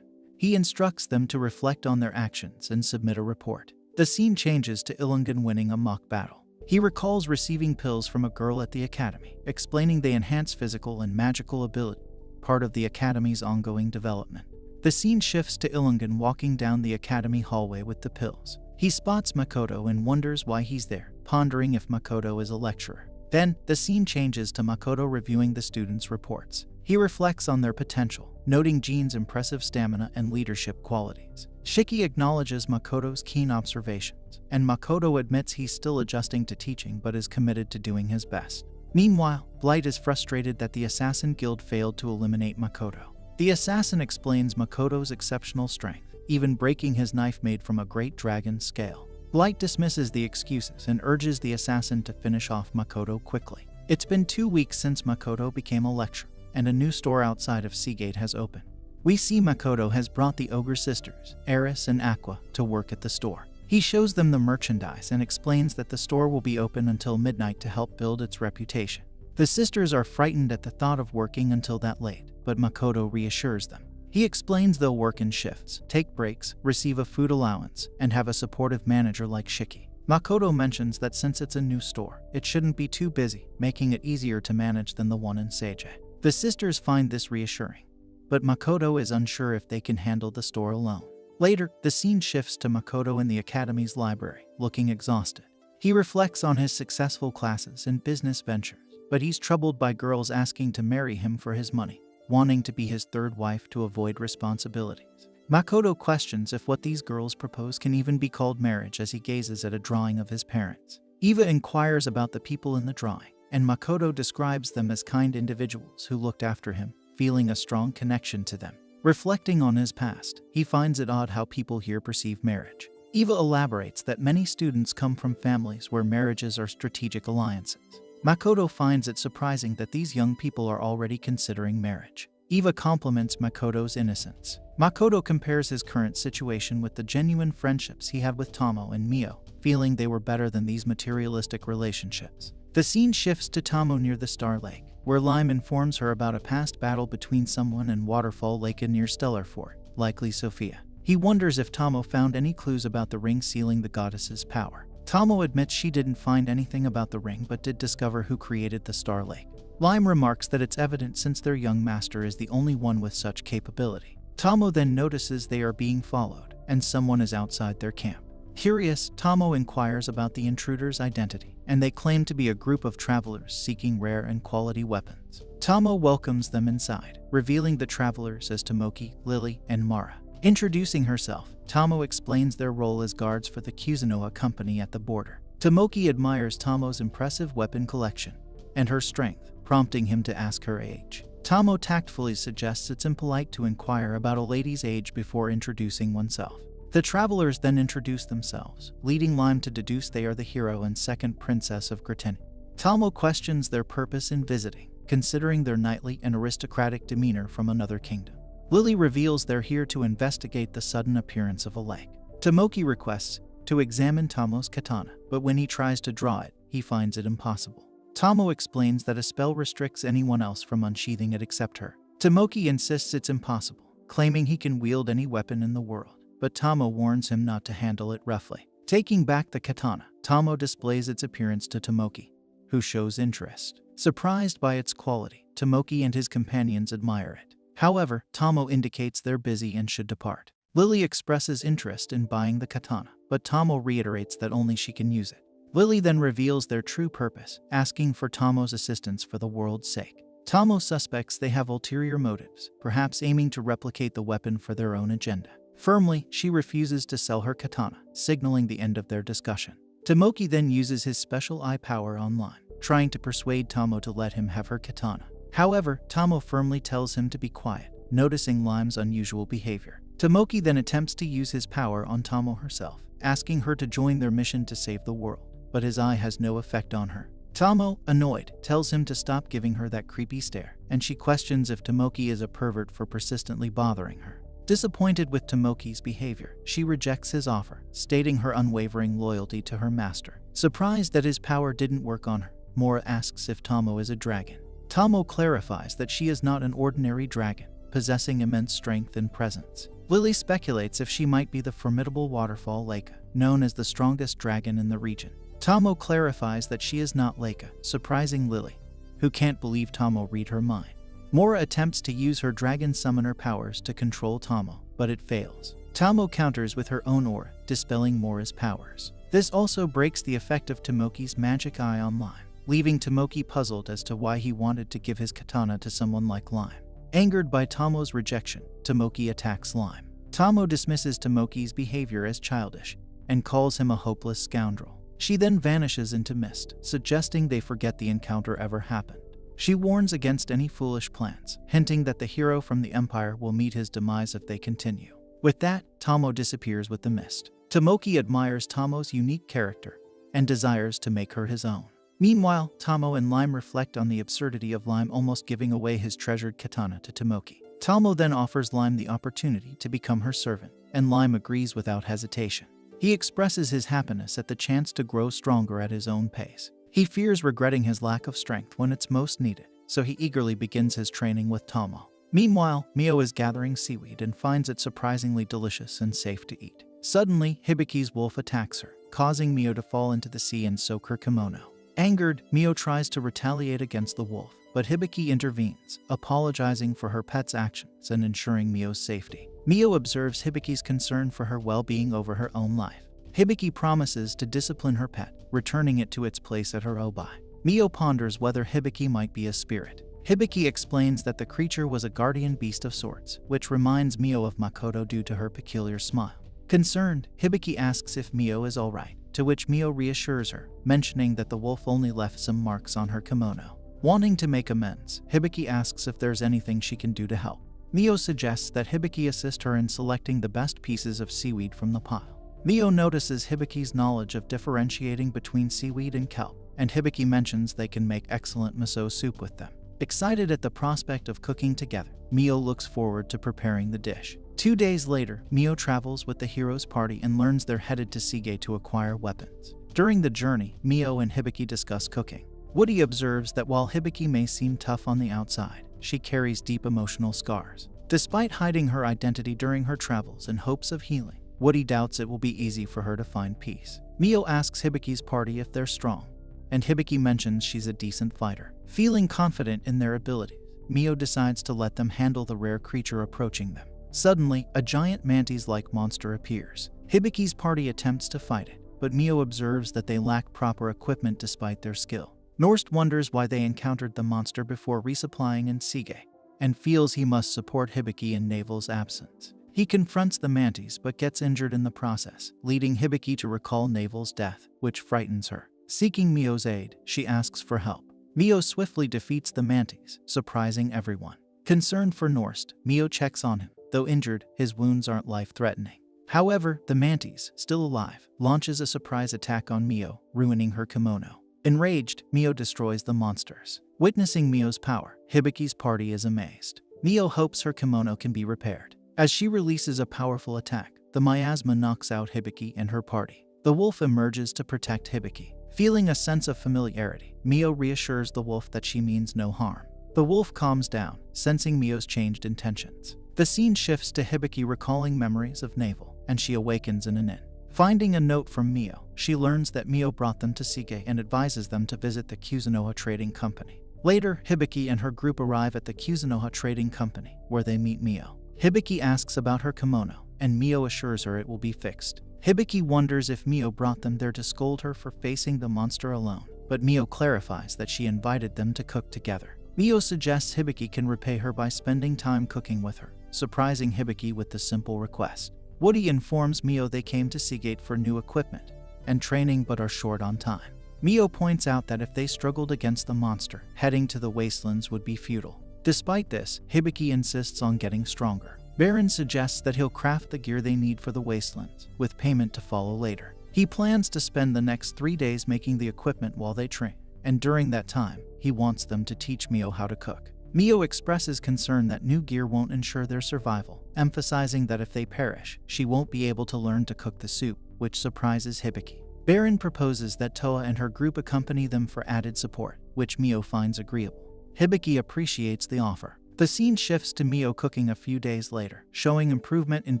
He instructs them to reflect on their actions and submit a report. The scene changes to Ilungan winning a mock battle. He recalls receiving pills from a girl at the academy, explaining they enhance physical and magical ability, part of the academy's ongoing development. The scene shifts to Ilungan walking down the academy hallway with the pills. He spots Makoto and wonders why he's there, pondering if Makoto is a lecturer. Then, the scene changes to Makoto reviewing the students' reports. He reflects on their potential, noting Jean's impressive stamina and leadership qualities. Shiki acknowledges Makoto's keen observations, and Makoto admits he's still adjusting to teaching but is committed to doing his best. Meanwhile, Blight is frustrated that the Assassin Guild failed to eliminate Makoto. The assassin explains Makoto's exceptional strength, even breaking his knife made from a great dragon's scale. Blight dismisses the excuses and urges the assassin to finish off Makoto quickly. It's been 2 weeks since Makoto became a lecturer, and a new store outside of Seagate has opened. We see Makoto has brought the Ogre sisters, Eris and Aqua, to work at the store. He shows them the merchandise and explains that the store will be open until midnight to help build its reputation. The sisters are frightened at the thought of working until that late, but Makoto reassures them. He explains they'll work in shifts, take breaks, receive a food allowance, and have a supportive manager like Shiki. Makoto mentions that since it's a new store, it shouldn't be too busy, making it easier to manage than the one in Seijei. The sisters find this reassuring, but Makoto is unsure if they can handle the store alone. Later, the scene shifts to Makoto in the academy's library, looking exhausted. He reflects on his successful classes and business ventures, but he's troubled by girls asking to marry him for his money, wanting to be his third wife to avoid responsibilities. Makoto questions if what these girls propose can even be called marriage as he gazes at a drawing of his parents. Eva inquires about the people in the drawing, and Makoto describes them as kind individuals who looked after him, feeling a strong connection to them. Reflecting on his past, he finds it odd how people here perceive marriage. Eva elaborates that many students come from families where marriages are strategic alliances. Makoto finds it surprising that these young people are already considering marriage. Eva compliments Makoto's innocence. Makoto compares his current situation with the genuine friendships he had with Tomo and Mio, feeling they were better than these materialistic relationships. The scene shifts to Tomo near the Star Lake, where Lime informs her about a past battle between someone and Waterfall Lake near Stellar Fort, likely Sophia. He wonders if Tomo found any clues about the ring sealing the goddess's power. Tomo admits she didn't find anything about the ring but did discover who created the Star Lake. Lime remarks that it's evident since their young master is the only one with such capability. Tomo then notices they are being followed, and someone is outside their camp. Curious, Tomo inquires about the intruder's identity, and they claim to be a group of travelers seeking rare and quality weapons. Tomo welcomes them inside, revealing the travelers as Tomoki, Lily, and Mara. Introducing herself, Tomo explains their role as guards for the Kuzunoha company at the border. Tomoki admires Tomo's impressive weapon collection and her strength, prompting him to ask her age. Tomo tactfully suggests it's impolite to inquire about a lady's age before introducing oneself. The travelers then introduce themselves, leading Lime to deduce they are the hero and second princess of Gratini. Tomo questions their purpose in visiting, considering their knightly and aristocratic demeanor from another kingdom. Lily reveals they're here to investigate the sudden appearance of a lake. Tomoki requests to examine Tomo's katana, but when he tries to draw it, he finds it impossible. Tomo explains that a spell restricts anyone else from unsheathing it except her. Tomoki insists it's impossible, claiming he can wield any weapon in the world, but Tomo warns him not to handle it roughly. Taking back the katana, Tomo displays its appearance to Tomoki, who shows interest. Surprised by its quality, Tomoki and his companions admire it. However, Tomo indicates they're busy and should depart. Lily expresses interest in buying the katana, but Tomo reiterates that only she can use it. Lily then reveals their true purpose, asking for Tomo's assistance for the world's sake. Tomo suspects they have ulterior motives, perhaps aiming to replicate the weapon for their own agenda. Firmly, she refuses to sell her katana, signaling the end of their discussion. Tomoki then uses his special eye power on Lime, trying to persuade Tomo to let him have her katana. However, Tomo firmly tells him to be quiet, noticing Lime's unusual behavior. Tomoki then attempts to use his power on Tomo herself, asking her to join their mission to save the world, but his eye has no effect on her. Tomo, annoyed, tells him to stop giving her that creepy stare, and she questions if Tomoki is a pervert for persistently bothering her. Disappointed with Tomoki's behavior, she rejects his offer, stating her unwavering loyalty to her master. Surprised that his power didn't work on her, Mora asks if Tomo is a dragon. Tomo clarifies that she is not an ordinary dragon, possessing immense strength and presence. Lily speculates if she might be the formidable Waterfall Lake, known as the strongest dragon in the region. Tomo clarifies that she is not Leica, surprising Lily, who can't believe Tomo read her mind. Mora attempts to use her dragon summoner powers to control Tomo, but it fails. Tomo counters with her own aura, dispelling Mora's powers. This also breaks the effect of Tomoki's magic eye on Lime, leaving Tomoki puzzled as to why he wanted to give his katana to someone like Lime. Angered by Tomo's rejection, Tomoki attacks Lime. Tomo dismisses Tomoki's behavior as childish and calls him a hopeless scoundrel. She then vanishes into mist, suggesting they forget the encounter ever happened. She warns against any foolish plans, hinting that the hero from the Empire will meet his demise if they continue. With that, Tomo disappears with the mist. Tomoki admires Tomo's unique character and desires to make her his own. Meanwhile, Tomo and Lime reflect on the absurdity of Lime almost giving away his treasured katana to Tomoki. Tomo then offers Lime the opportunity to become her servant, and Lime agrees without hesitation. He expresses his happiness at the chance to grow stronger at his own pace. He fears regretting his lack of strength when it's most needed, so he eagerly begins his training with Tomo. Meanwhile, Mio is gathering seaweed and finds it surprisingly delicious and safe to eat. Suddenly, Hibiki's wolf attacks her, causing Mio to fall into the sea and soak her kimono. Angered, Mio tries to retaliate against the wolf, but Hibiki intervenes, apologizing for her pet's actions and ensuring Mio's safety. Mio observes Hibiki's concern for her well-being over her own life. Hibiki promises to discipline her pet, returning it to its place at her obai. Mio ponders whether Hibiki might be a spirit. Hibiki explains that the creature was a guardian beast of sorts, which reminds Mio of Makoto due to her peculiar smile. Concerned, Hibiki asks if Mio is alright, to which Mio reassures her, mentioning that the wolf only left some marks on her kimono. Wanting to make amends, Hibiki asks if there's anything she can do to help. Mio suggests that Hibiki assist her in selecting the best pieces of seaweed from the pile. Mio notices Hibiki's knowledge of differentiating between seaweed and kelp, and Hibiki mentions they can make excellent miso soup with them. Excited at the prospect of cooking together, Mio looks forward to preparing the dish. 2 days later, Mio travels with the hero's party and learns they're headed to Sige to acquire weapons. During the journey, Mio and Hibiki discuss cooking. Woody observes that while Hibiki may seem tough on the outside, she carries deep emotional scars. Despite hiding her identity during her travels in hopes of healing, Woody doubts it will be easy for her to find peace. Mio asks Hibiki's party if they're strong, and Hibiki mentions she's a decent fighter. Feeling confident in their abilities, Mio decides to let them handle the rare creature approaching them. Suddenly, a giant mantis-like monster appears. Hibiki's party attempts to fight it, but Mio observes that they lack proper equipment despite their skill. Norst wonders why they encountered the monster before resupplying in Sige, and feels he must support Hibiki in Navel's absence. He confronts the mantis but gets injured in the process, leading Hibiki to recall Navel's death, which frightens her. Seeking Mio's aid, she asks for help. Mio swiftly defeats the mantis, surprising everyone. Concerned for Norst, Mio checks on him. Though injured, his wounds aren't life-threatening. However, the mantis, still alive, launches a surprise attack on Mio, ruining her kimono. Enraged, Mio destroys the monsters. Witnessing Mio's power, Hibiki's party is amazed. Mio hopes her kimono can be repaired. As she releases a powerful attack, the miasma knocks out Hibiki and her party. The wolf emerges to protect Hibiki. Feeling a sense of familiarity, Mio reassures the wolf that she means no harm. The wolf calms down, sensing Mio's changed intentions. The scene shifts to Hibiki recalling memories of Navel, and she awakens in an inn. Finding a note from Mio, she learns that Mio brought them to Sige and advises them to visit the Kuzunoha Trading Company. Later, Hibiki and her group arrive at the Kuzunoha Trading Company, where they meet Mio. Hibiki asks about her kimono, and Mio assures her it will be fixed. Hibiki wonders if Mio brought them there to scold her for facing the monster alone, but Mio clarifies that she invited them to cook together. Mio suggests Hibiki can repay her by spending time cooking with her, surprising Hibiki with the simple request. Woody informs Mio they came to Seagate for new equipment and training but are short on time. Mio points out that if they struggled against the monster, heading to the wastelands would be futile. Despite this, Hibiki insists on getting stronger. Baron suggests that he'll craft the gear they need for the wastelands, with payment to follow later. He plans to spend the next 3 days making the equipment while they train, and during that time, he wants them to teach Mio how to cook. Mio expresses concern that new gear won't ensure their survival, emphasizing that if they perish, she won't be able to learn to cook the soup, which surprises Hibiki. Baron proposes that Toa and her group accompany them for added support, which Mio finds agreeable. Hibiki appreciates the offer. The scene shifts to Mio cooking a few days later, showing improvement in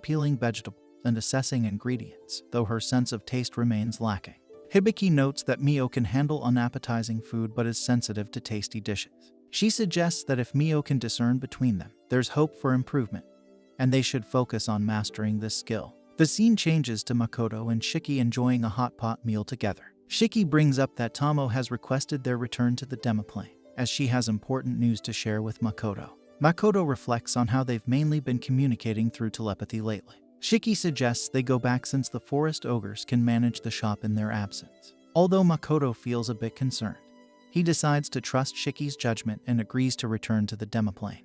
peeling vegetables and assessing ingredients, though her sense of taste remains lacking. Hibiki notes that Mio can handle unappetizing food but is sensitive to tasty dishes. She suggests that if Mio can discern between them, there's hope for improvement, and they should focus on mastering this skill. The scene changes to Makoto and Shiki enjoying a hot pot meal together. Shiki brings up that Tomo has requested their return to the demiplane, as she has important news to share with Makoto. Makoto reflects on how they've mainly been communicating through telepathy lately. Shiki suggests they go back since the forest ogres can manage the shop in their absence. Although Makoto feels a bit concerned, he decides to trust Shiki's judgment and agrees to return to the demiplane.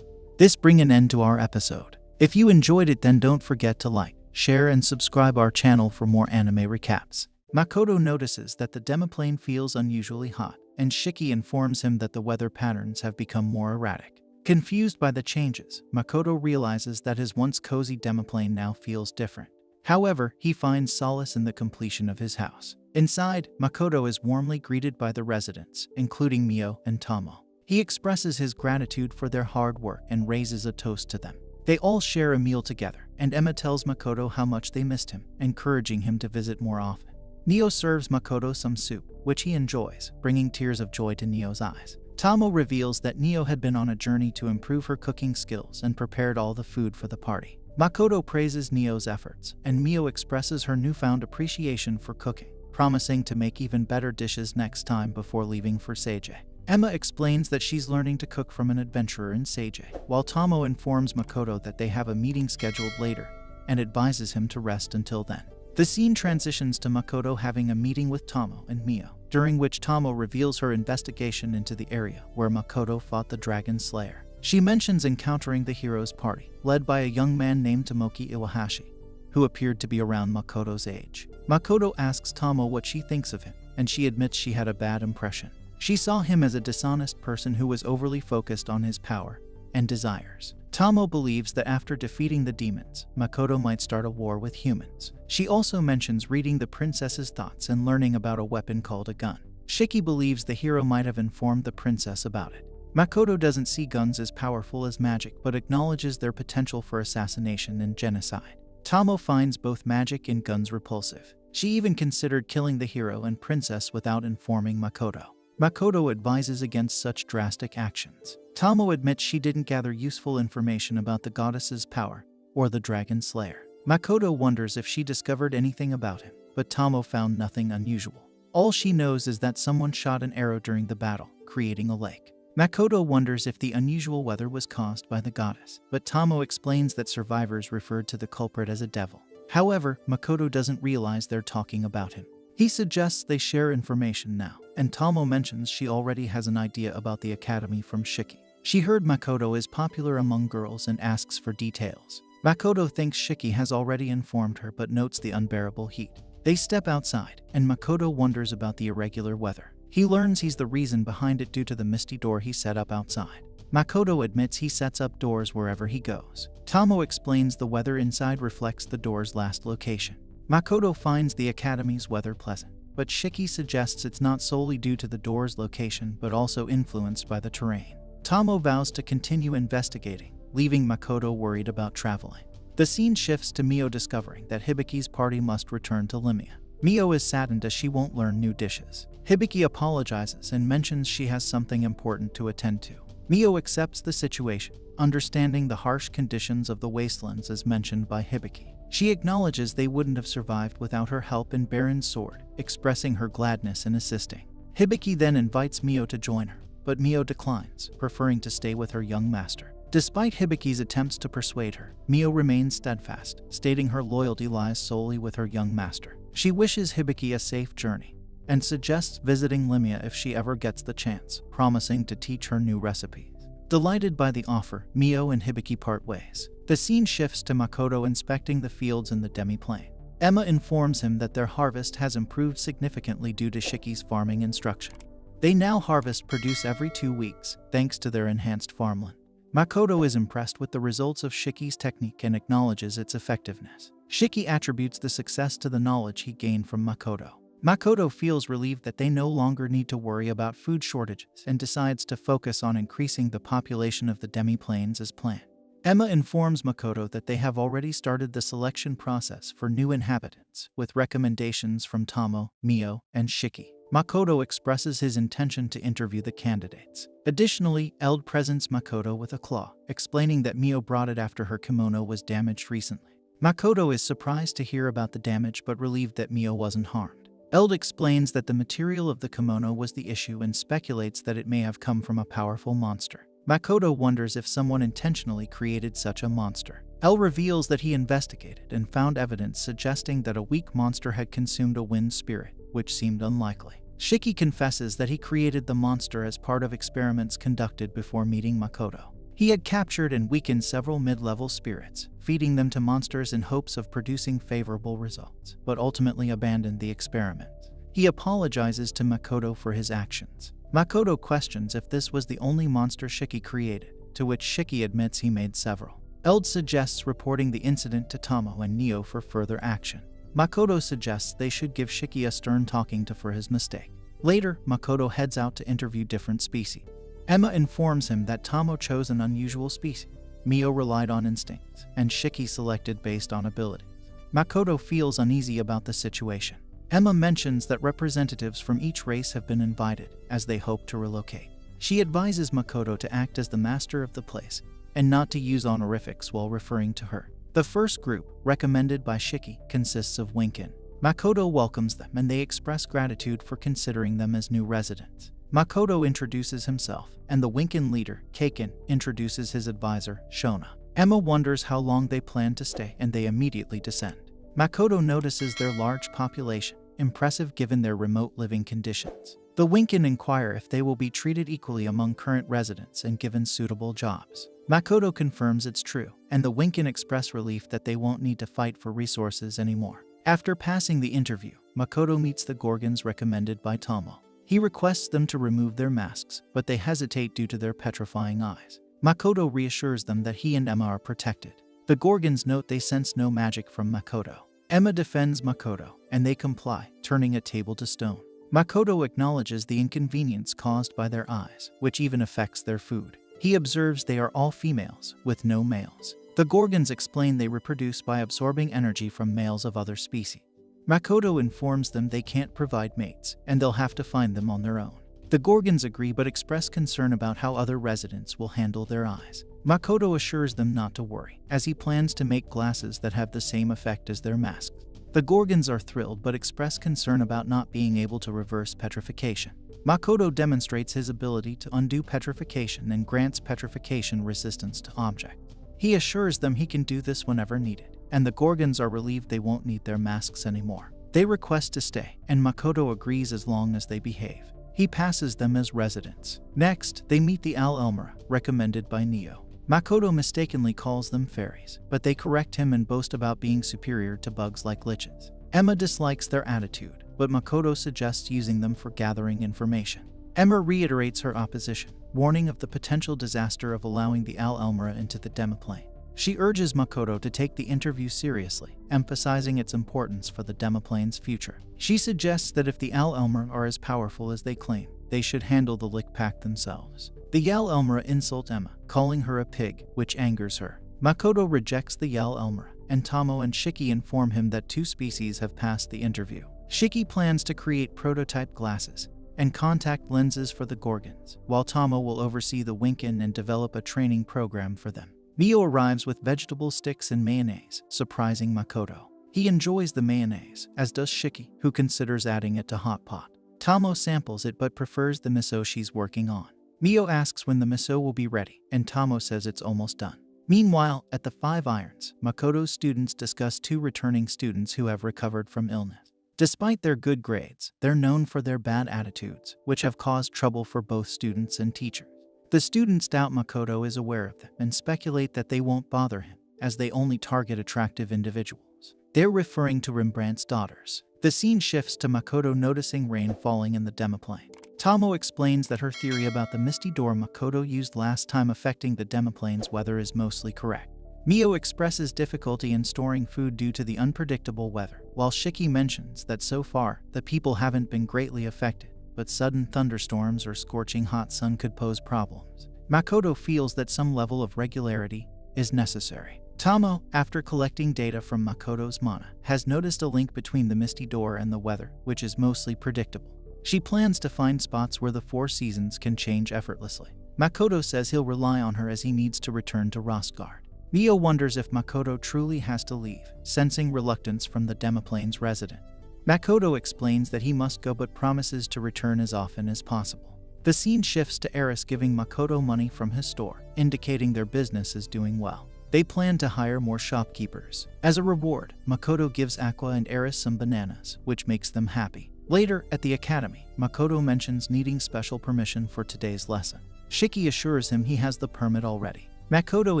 This brings an end to our episode. If you enjoyed it, then don't forget to like, share, and subscribe our channel for more anime recaps. Makoto notices that the demiplane feels unusually hot, and Shiki informs him that the weather patterns have become more erratic. Confused by the changes, Makoto realizes that his once cozy demiplane now feels different. However, he finds solace in the completion of his house. Inside, Makoto is warmly greeted by the residents, including Mio and Tomo. He expresses his gratitude for their hard work and raises a toast to them. They all share a meal together, and Emma tells Makoto how much they missed him, encouraging him to visit more often. Mio serves Makoto some soup, which he enjoys, bringing tears of joy to Neo's eyes. Tomo reveals that Neo had been on a journey to improve her cooking skills and prepared all the food for the party. Makoto praises Neo's efforts, and Mio expresses her newfound appreciation for cooking, promising to make even better dishes next time before leaving for Seije. Emma explains that she's learning to cook from an adventurer in Seije, while Tomo informs Makoto that they have a meeting scheduled later and advises him to rest until then. The scene transitions to Makoto having a meeting with Tomo and Mio, during which Tomo reveals her investigation into the area where Makoto fought the Dragon Slayer. She mentions encountering the hero's party, led by a young man named Tomoki Iwahashi, who appeared to be around Makoto's age. Makoto asks Tomo what she thinks of him, and she admits she had a bad impression. She saw him as a dishonest person who was overly focused on his power and desires. Tomo believes that after defeating the demons, Makoto might start a war with humans. She also mentions reading the princess's thoughts and learning about a weapon called a gun. Shiki believes the hero might have informed the princess about it. Makoto doesn't see guns as powerful as magic but acknowledges their potential for assassination and genocide. Tomo finds both magic and guns repulsive. She even considered killing the hero and princess without informing Makoto. Makoto advises against such drastic actions. Tomo admits she didn't gather useful information about the goddess's power or the dragon slayer. Makoto wonders if she discovered anything about him, but Tomo found nothing unusual. All she knows is that someone shot an arrow during the battle, creating a lake. Makoto wonders if the unusual weather was caused by the goddess, but Tomo explains that survivors referred to the culprit as a devil. However, Makoto doesn't realize they're talking about him. He suggests they share information now, and Tomo mentions she already has an idea about the academy from Shiki. She heard Makoto is popular among girls and asks for details. Makoto thinks Shiki has already informed her but notes the unbearable heat. They step outside, and Makoto wonders about the irregular weather. He learns he's the reason behind it due to the misty door he set up outside. Makoto admits he sets up doors wherever he goes. Tomo explains the weather inside reflects the door's last location. Makoto finds the academy's weather pleasant, but Shiki suggests it's not solely due to the door's location but also influenced by the terrain. Tomo vows to continue investigating, leaving Makoto worried about traveling. The scene shifts to Mio discovering that Hibiki's party must return to Limia. Mio is saddened as she won't learn new dishes. Hibiki apologizes and mentions she has something important to attend to. Mio accepts the situation, understanding the harsh conditions of the wastelands as mentioned by Hibiki. She acknowledges they wouldn't have survived without her help in Baron's sword, expressing her gladness in assisting. Hibiki then invites Mio to join her, but Mio declines, preferring to stay with her young master. Despite Hibiki's attempts to persuade her, Mio remains steadfast, stating her loyalty lies solely with her young master. She wishes Hibiki a safe journey and suggests visiting Limia if she ever gets the chance, promising to teach her new recipes. Delighted by the offer, Mio and Hibiki part ways. The scene shifts to Makoto inspecting the fields in the demi-plane. Emma informs him that their harvest has improved significantly due to Shiki's farming instruction. They now harvest produce every 2 weeks, thanks to their enhanced farmland. Makoto is impressed with the results of Shiki's technique and acknowledges its effectiveness. Shiki attributes the success to the knowledge he gained from Makoto. Makoto feels relieved that they no longer need to worry about food shortages and decides to focus on increasing the population of the demi-planes as planned. Emma informs Makoto that they have already started the selection process for new inhabitants, with recommendations from Tomo, Mio, and Shiki. Makoto expresses his intention to interview the candidates. Additionally, Eld presents Makoto with a claw, explaining that Mio brought it after her kimono was damaged recently. Makoto is surprised to hear about the damage but relieved that Mio wasn't harmed. Eld explains that the material of the kimono was the issue and speculates that it may have come from a powerful monster. Makoto wonders if someone intentionally created such a monster. Eld reveals that he investigated and found evidence suggesting that a weak monster had consumed a wind spirit, which seemed unlikely. Shiki confesses that he created the monster as part of experiments conducted before meeting Makoto. He had captured and weakened several mid-level spirits, feeding them to monsters in hopes of producing favorable results, but ultimately abandoned the experiments. He apologizes to Makoto for his actions. Makoto questions if this was the only monster Shiki created, to which Shiki admits he made several. Eld suggests reporting the incident to Tomo and Neo for further action. Makoto suggests they should give Shiki a stern talking to for his mistake. Later, Makoto heads out to interview different species. Emma informs him that Tomo chose an unusual species. Mio relied on instincts, and Shiki selected based on abilities. Makoto feels uneasy about the situation. Emma mentions that representatives from each race have been invited, as they hope to relocate. She advises Makoto to act as the master of the place, and not to use honorifics while referring to her. The first group, recommended by Shiki, consists of Winkin. Makoto welcomes them and they express gratitude for considering them as new residents. Makoto introduces himself, and the Winkin leader, Keiken, introduces his advisor, Shona. Emma wonders how long they plan to stay and they immediately descend. Makoto notices their large population, impressive given their remote living conditions. The Winkin inquire if they will be treated equally among current residents and given suitable jobs. Makoto confirms it's true, and the Winkin express relief that they won't need to fight for resources anymore. After passing the interview, Makoto meets the Gorgons recommended by Tomo. He requests them to remove their masks, but they hesitate due to their petrifying eyes. Makoto reassures them that he and Emma are protected. The Gorgons note they sense no magic from Makoto. Emma defends Makoto, and they comply, turning a table to stone. Makoto acknowledges the inconvenience caused by their eyes, which even affects their food. He observes they are all females, with no males. The Gorgons explain they reproduce by absorbing energy from males of other species. Makoto informs them they can't provide mates, and they'll have to find them on their own. The Gorgons agree but express concern about how other residents will handle their eyes. Makoto assures them not to worry, as he plans to make glasses that have the same effect as their masks. The Gorgons are thrilled but express concern about not being able to reverse petrification. Makoto demonstrates his ability to undo petrification and grants petrification resistance to objects. He assures them he can do this whenever needed, and the Gorgons are relieved they won't need their masks anymore. They request to stay, and Makoto agrees as long as they behave. He passes them as residents. Next, they meet the Al-Elmera, recommended by Neo. Makoto mistakenly calls them fairies, but they correct him and boast about being superior to bugs like lichens. Emma dislikes their attitude, but Makoto suggests using them for gathering information. Emma reiterates her opposition, warning of the potential disaster of allowing the Al-Elmera into the demiplane. She urges Makoto to take the interview seriously, emphasizing its importance for the demiplane's future. She suggests that if the Al-Elmera are as powerful as they claim, they should handle the Lick Pack themselves. The Al-Elmera insult Emma, calling her a pig, which angers her. Makoto rejects the Al-Elmera, and Tomo and Shiki inform him that two species have passed the interview. Shiki plans to create prototype glasses and contact lenses for the Gorgons, while Tomo will oversee the Winkin and develop a training program for them. Neo arrives with vegetable sticks and mayonnaise, surprising Makoto. He enjoys the mayonnaise, as does Shiki, who considers adding it to Hot Pot. Tomo samples it but prefers the miso she's working on. Neo asks when the miso will be ready, and Tomo says it's almost done. Meanwhile, at the Five Irons, Makoto's students discuss two returning students who have recovered from illness. Despite their good grades, they're known for their bad attitudes, which have caused trouble for both students and teachers. The students doubt Makoto is aware of them and speculate that they won't bother him, as they only target attractive individuals. They're referring to Rembrandt's daughters. The scene shifts to Makoto noticing rain falling in the demiplane. Tomo explains that her theory about the misty door Makoto used last time affecting the demiplane's weather is mostly correct. Mio expresses difficulty in storing food due to the unpredictable weather, while Shiki mentions that so far, the people haven't been greatly affected, but sudden thunderstorms or scorching hot sun could pose problems. Makoto feels that some level of regularity is necessary. Tomo, after collecting data from Makoto's mana, has noticed a link between the misty door and the weather, which is mostly predictable. She plans to find spots where the four seasons can change effortlessly. Makoto says he'll rely on her as he needs to return to Rostgard. Mio wonders if Makoto truly has to leave, sensing reluctance from the demiplane's resident. Makoto explains that he must go but promises to return as often as possible. The scene shifts to Eris giving Makoto money from his store, indicating their business is doing well. They plan to hire more shopkeepers. As a reward, Makoto gives Aqua and Eris some bananas, which makes them happy. Later, at the academy, Makoto mentions needing special permission for today's lesson. Shiki assures him he has the permit already. Makoto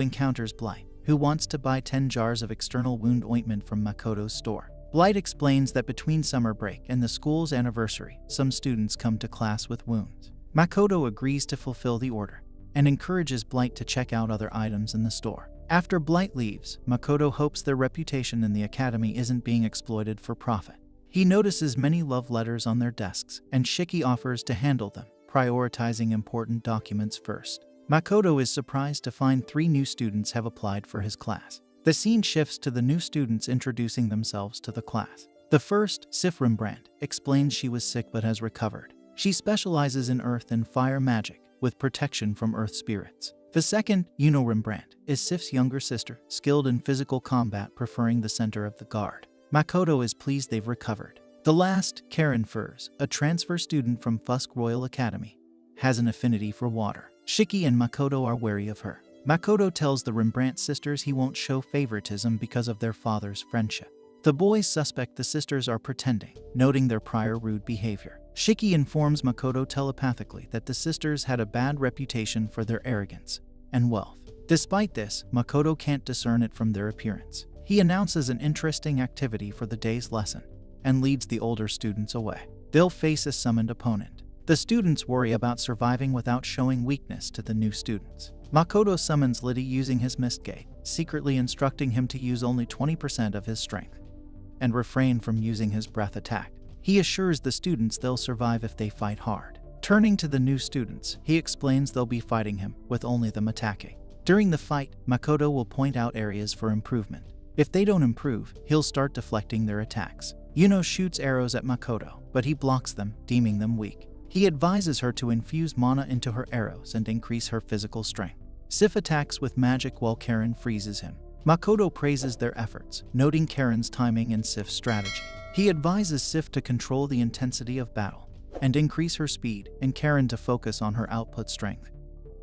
encounters Blight, who wants to buy 10 jars of external wound ointment from Makoto's store. Blight explains that between summer break and the school's anniversary, some students come to class with wounds. Makoto agrees to fulfill the order and encourages Blight to check out other items in the store. After Blight leaves, Makoto hopes their reputation in the academy isn't being exploited for profit. He notices many love letters on their desks, and Shiki offers to handle them, prioritizing important documents first. Makoto is surprised to find 3 new students have applied for his class. The scene shifts to the new students introducing themselves to the class. The first, Sif Rembrandt, explains she was sick but has recovered. She specializes in earth and fire magic, with protection from earth spirits. The second, Yuno Rembrandt, is Sif's younger sister, skilled in physical combat, preferring the center of the guard. Makoto is pleased they've recovered. The last, Karen Furs, a transfer student from Fusk Royal Academy, has an affinity for water. Shiki and Makoto are wary of her. Makoto tells the Rembrandt sisters he won't show favoritism because of their father's friendship. The boys suspect the sisters are pretending, noting their prior rude behavior. Shiki informs Makoto telepathically that the sisters had a bad reputation for their arrogance and wealth. Despite this, Makoto can't discern it from their appearance. He announces an interesting activity for the day's lesson and leads the older students away. They'll face a summoned opponent. The students worry about surviving without showing weakness to the new students. Makoto summons Liddy using his Mistgate, secretly instructing him to use only 20% of his strength and refrain from using his breath attack. He assures the students they'll survive if they fight hard. Turning to the new students, he explains they'll be fighting him, with only them attacking. During the fight, Makoto will point out areas for improvement. If they don't improve, he'll start deflecting their attacks. Yuno shoots arrows at Makoto, but he blocks them, deeming them weak. He advises her to infuse mana into her arrows and increase her physical strength. Sif attacks with magic while Karen freezes him. Makoto praises their efforts, noting Karen's timing and Sif's strategy. He advises Sif to control the intensity of battle and increase her speed, and Karen to focus on her output strength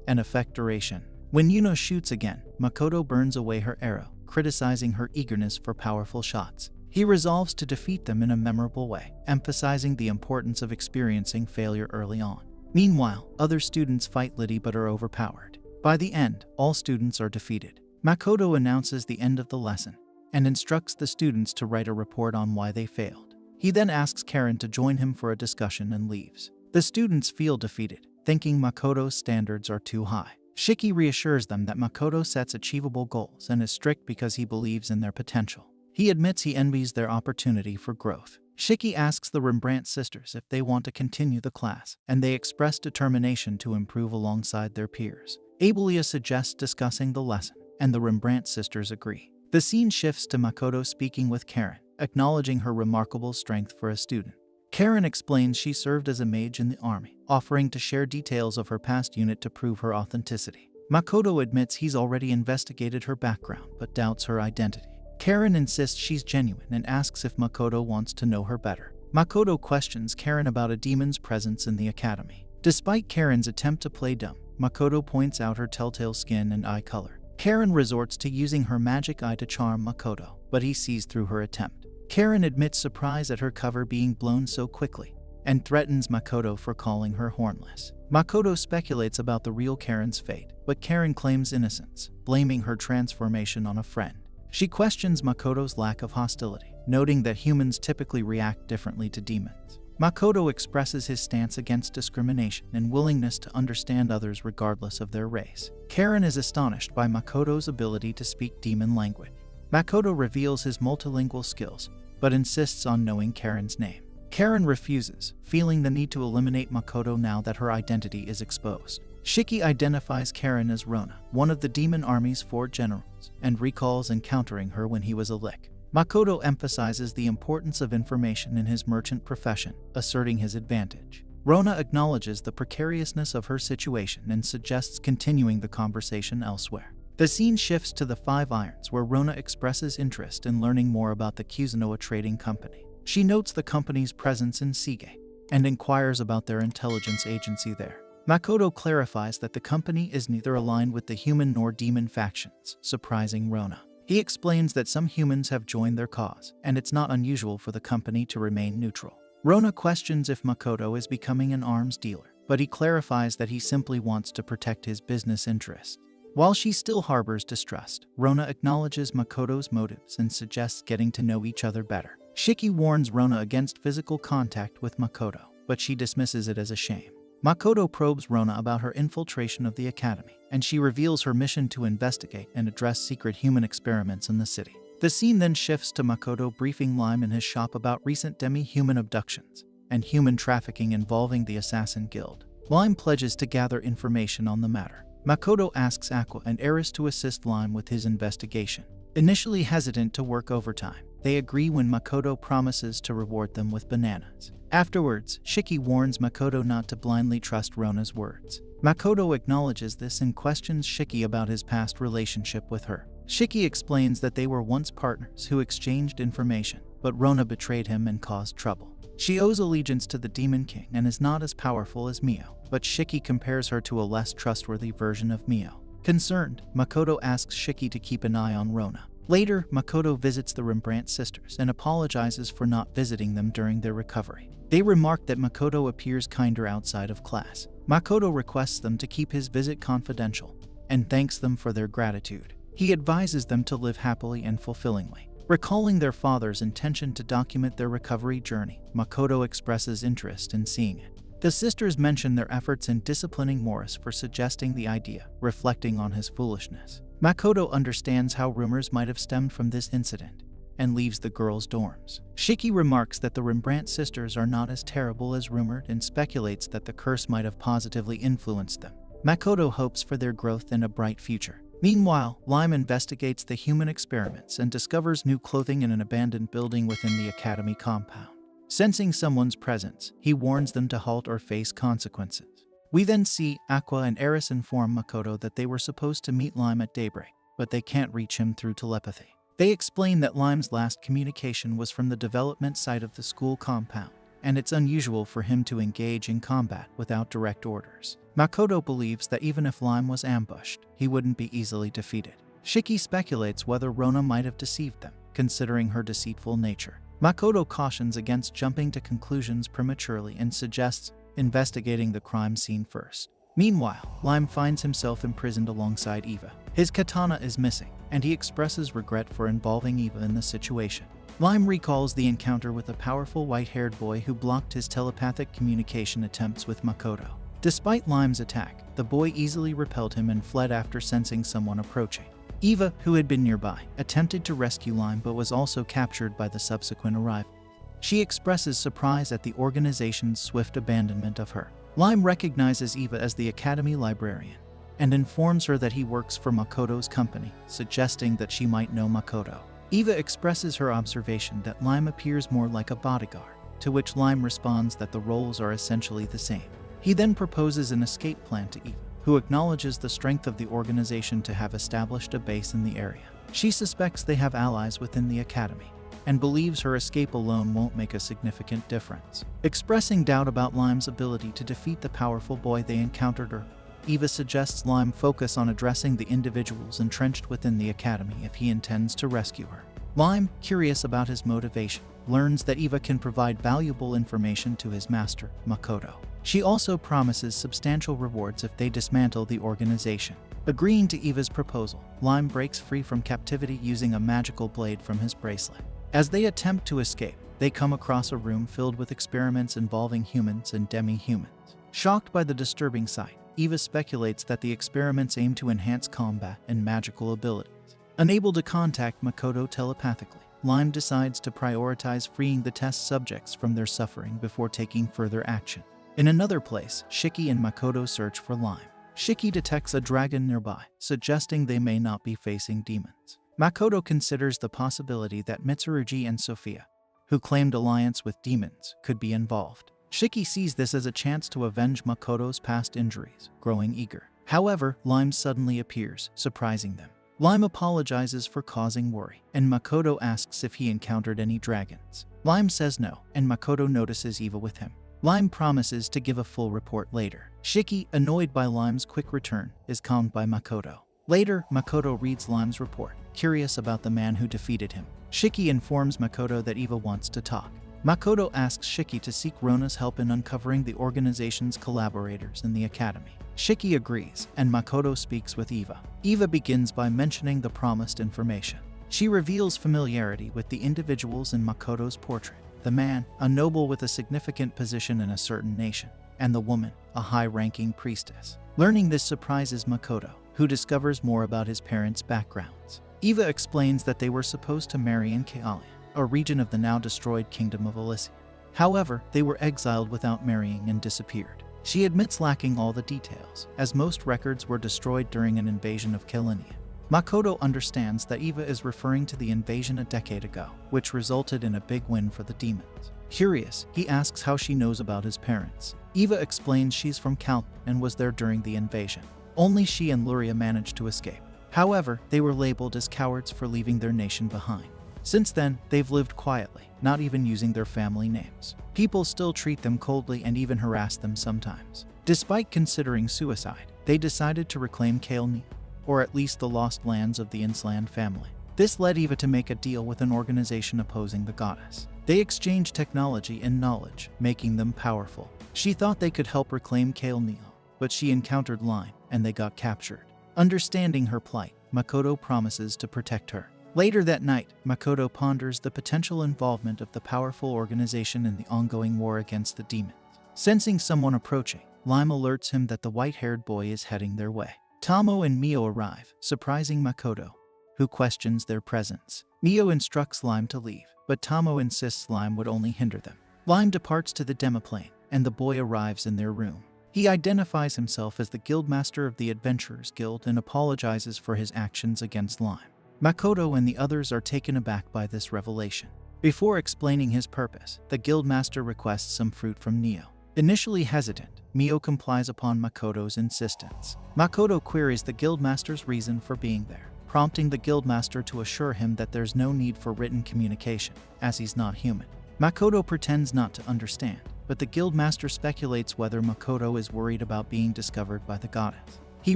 and effect duration. When Yuno shoots again, Makoto burns away her arrow, criticizing her eagerness for powerful shots. He resolves to defeat them in a memorable way, emphasizing the importance of experiencing failure early on. Meanwhile, other students fight Liddy but are overpowered. By the end, all students are defeated. Makoto announces the end of the lesson and instructs the students to write a report on why they failed. He then asks Karen to join him for a discussion and leaves. The students feel defeated, thinking Makoto's standards are too high. Shiki reassures them that Makoto sets achievable goals and is strict because he believes in their potential. He admits he envies their opportunity for growth. Shiki asks the Rembrandt sisters if they want to continue the class, and they express determination to improve alongside their peers. Abelia suggests discussing the lesson, and the Rembrandt sisters agree. The scene shifts to Makoto speaking with Karen, acknowledging her remarkable strength for a student. Karen explains she served as a mage in the army, offering to share details of her past unit to prove her authenticity. Makoto admits he's already investigated her background but doubts her identity. Karen insists she's genuine and asks if Makoto wants to know her better. Makoto questions Karen about a demon's presence in the academy. Despite Karen's attempt to play dumb, Makoto points out her telltale skin and eye color. Karen resorts to using her magic eye to charm Makoto, but he sees through her attempt. Karen admits surprise at her cover being blown so quickly and threatens Makoto for calling her hornless. Makoto speculates about the real Karen's fate, but Karen claims innocence, blaming her transformation on a friend. She questions Makoto's lack of hostility, noting that humans typically react differently to demons. Makoto expresses his stance against discrimination and willingness to understand others regardless of their race. Karen is astonished by Makoto's ability to speak demon language. Makoto reveals his multilingual skills, but insists on knowing Karen's name. Karen refuses, feeling the need to eliminate Makoto now that her identity is exposed. Shiki identifies Karen as Rona, one of the demon army's 4 generals, and recalls encountering her when he was a lick. Makoto emphasizes the importance of information in his merchant profession, asserting his advantage. Rona acknowledges the precariousness of her situation and suggests continuing the conversation elsewhere. The scene shifts to the 5 Irons, where Rona expresses interest in learning more about the Kuzunoa Trading Company. She notes the company's presence in Sige and inquires about their intelligence agency there. Makoto clarifies that the company is neither aligned with the human nor demon factions, surprising Rona. He explains that some humans have joined their cause, and it's not unusual for the company to remain neutral. Rona questions if Makoto is becoming an arms dealer, but he clarifies that he simply wants to protect his business interests. While she still harbors distrust, Rona acknowledges Makoto's motives and suggests getting to know each other better. Shiki warns Rona against physical contact with Makoto, but she dismisses it as a shame. Makoto probes Rona about her infiltration of the academy, and she reveals her mission to investigate and address secret human experiments in the city. The scene then shifts to Makoto briefing Lime in his shop about recent demi-human abductions and human trafficking involving the Assassin Guild. Lime pledges to gather information on the matter. Makoto asks Aqua and Eris to assist Lime with his investigation. Initially hesitant to work overtime, they agree when Makoto promises to reward them with bananas. Afterwards, Shiki warns Makoto not to blindly trust Rona's words. Makoto acknowledges this and questions Shiki about his past relationship with her. Shiki explains that they were once partners who exchanged information, but Rona betrayed him and caused trouble. She owes allegiance to the Demon King and is not as powerful as Mio, but Shiki compares her to a less trustworthy version of Mio. Concerned, Makoto asks Shiki to keep an eye on Rona. Later, Makoto visits the Rembrandt sisters and apologizes for not visiting them during their recovery. They remark that Makoto appears kinder outside of class. Makoto requests them to keep his visit confidential and thanks them for their gratitude. He advises them to live happily and fulfillingly. Recalling their father's intention to document their recovery journey, Makoto expresses interest in seeing it. The sisters mention their efforts in disciplining Morris for suggesting the idea, reflecting on his foolishness. Makoto understands how rumors might have stemmed from this incident and leaves the girls' dorms. Shiki remarks that the Rembrandt sisters are not as terrible as rumored and speculates that the curse might have positively influenced them. Makoto hopes for their growth and a bright future. Meanwhile, Lime investigates the human experiments and discovers new clothing in an abandoned building within the academy compound. Sensing someone's presence, he warns them to halt or face consequences. We then see Aqua and Eris inform Makoto that they were supposed to meet Lime at daybreak, but they can't reach him through telepathy. They explain that Lime's last communication was from the development site of the school compound, and it's unusual for him to engage in combat without direct orders. Makoto believes that even if Lime was ambushed, he wouldn't be easily defeated. Shiki speculates whether Rona might have deceived them, considering her deceitful nature. Makoto cautions against jumping to conclusions prematurely and suggests investigating the crime scene first. Meanwhile, Lime finds himself imprisoned alongside Eva. His katana is missing, and he expresses regret for involving Eva in the situation. Lime recalls the encounter with a powerful white-haired boy who blocked his telepathic communication attempts with Makoto. Despite Lime's attack, the boy easily repelled him and fled after sensing someone approaching. Eva, who had been nearby, attempted to rescue Lime but was also captured by the subsequent arrival. She expresses surprise at the organization's swift abandonment of her. Lime recognizes Eva as the academy librarian and informs her that he works for Makoto's company, suggesting that she might know Makoto. Eva expresses her observation that Lime appears more like a bodyguard, to which Lime responds that the roles are essentially the same. He then proposes an escape plan to Eva, who acknowledges the strength of the organization to have established a base in the area. She suspects they have allies within the academy, and believes her escape alone won't make a significant difference. Expressing doubt about Lime's ability to defeat the powerful boy they encountered earlier, Eva suggests Lime focus on addressing the individuals entrenched within the academy if he intends to rescue her. Lime, curious about his motivation, learns that Eva can provide valuable information to his master, Makoto. She also promises substantial rewards if they dismantle the organization. Agreeing to Eva's proposal, Lime breaks free from captivity using a magical blade from his bracelet. As they attempt to escape, they come across a room filled with experiments involving humans and demihumans. Shocked by the disturbing sight, Eva speculates that the experiments aim to enhance combat and magical abilities. Unable to contact Makoto telepathically, Lime decides to prioritize freeing the test subjects from their suffering before taking further action. In another place, Shiki and Makoto search for Lime. Shiki detects a dragon nearby, suggesting they may not be facing demons. Makoto considers the possibility that Mitsurugi and Sophia, who claimed alliance with demons, could be involved. Shiki sees this as a chance to avenge Makoto's past injuries, growing eager. However, Lime suddenly appears, surprising them. Lime apologizes for causing worry, and Makoto asks if he encountered any dragons. Lime says no, and Makoto notices Eva with him. Lime promises to give a full report later. Shiki, annoyed by Lime's quick return, is calmed by Makoto. Later, Makoto reads Lime's report, curious about the man who defeated him. Shiki informs Makoto that Eva wants to talk. Makoto asks Shiki to seek Rona's help in uncovering the organization's collaborators in the academy. Shiki agrees, and Makoto speaks with Eva. Eva begins by mentioning the promised information. She reveals familiarity with the individuals in Makoto's portrait. The man, a noble with a significant position in a certain nation, and the woman, a high-ranking priestess. Learning this surprises Makoto, who discovers more about his parents' backgrounds. Eva explains that they were supposed to marry in Kaelia, a region of the now-destroyed kingdom of Elysia. However, they were exiled without marrying and disappeared. She admits lacking all the details, as most records were destroyed during an invasion of Kaelinia. Makoto understands that Eva is referring to the invasion a decade ago, which resulted in a big win for the demons. Curious, he asks how she knows about his parents. Eva explains she's from Cal and was there during the invasion. Only she and Luria managed to escape. However, they were labeled as cowards for leaving their nation behind. Since then, they've lived quietly, not even using their family names. People still treat them coldly and even harass them sometimes. Despite considering suicide, they decided to reclaim Kael'ni, or at least the lost lands of the Insland family. This led Eva to make a deal with an organization opposing the goddess. They exchanged technology and knowledge, making them powerful. She thought they could help reclaim Kael'ni, but she encountered Line, and they got captured. Understanding her plight, Makoto promises to protect her. Later that night, Makoto ponders the potential involvement of the powerful organization in the ongoing war against the demons. Sensing someone approaching, Lime alerts him that the white-haired boy is heading their way. Tamo and Mio arrive, surprising Makoto, who questions their presence. Mio instructs Lime to leave, but Tomo insists Lime would only hinder them. Lime departs to the demiplane, and the boy arrives in their room. He identifies himself as the guildmaster of the Adventurers Guild and apologizes for his actions against Lime. Makoto and the others are taken aback by this revelation. Before explaining his purpose, the guildmaster requests some fruit from Neo. Initially hesitant, Mio complies upon Makoto's insistence. Makoto queries the guildmaster's reason for being there, prompting the guildmaster to assure him that there's no need for written communication, as he's not human. Makoto pretends not to understand, but the guildmaster speculates whether Makoto is worried about being discovered by the goddess. He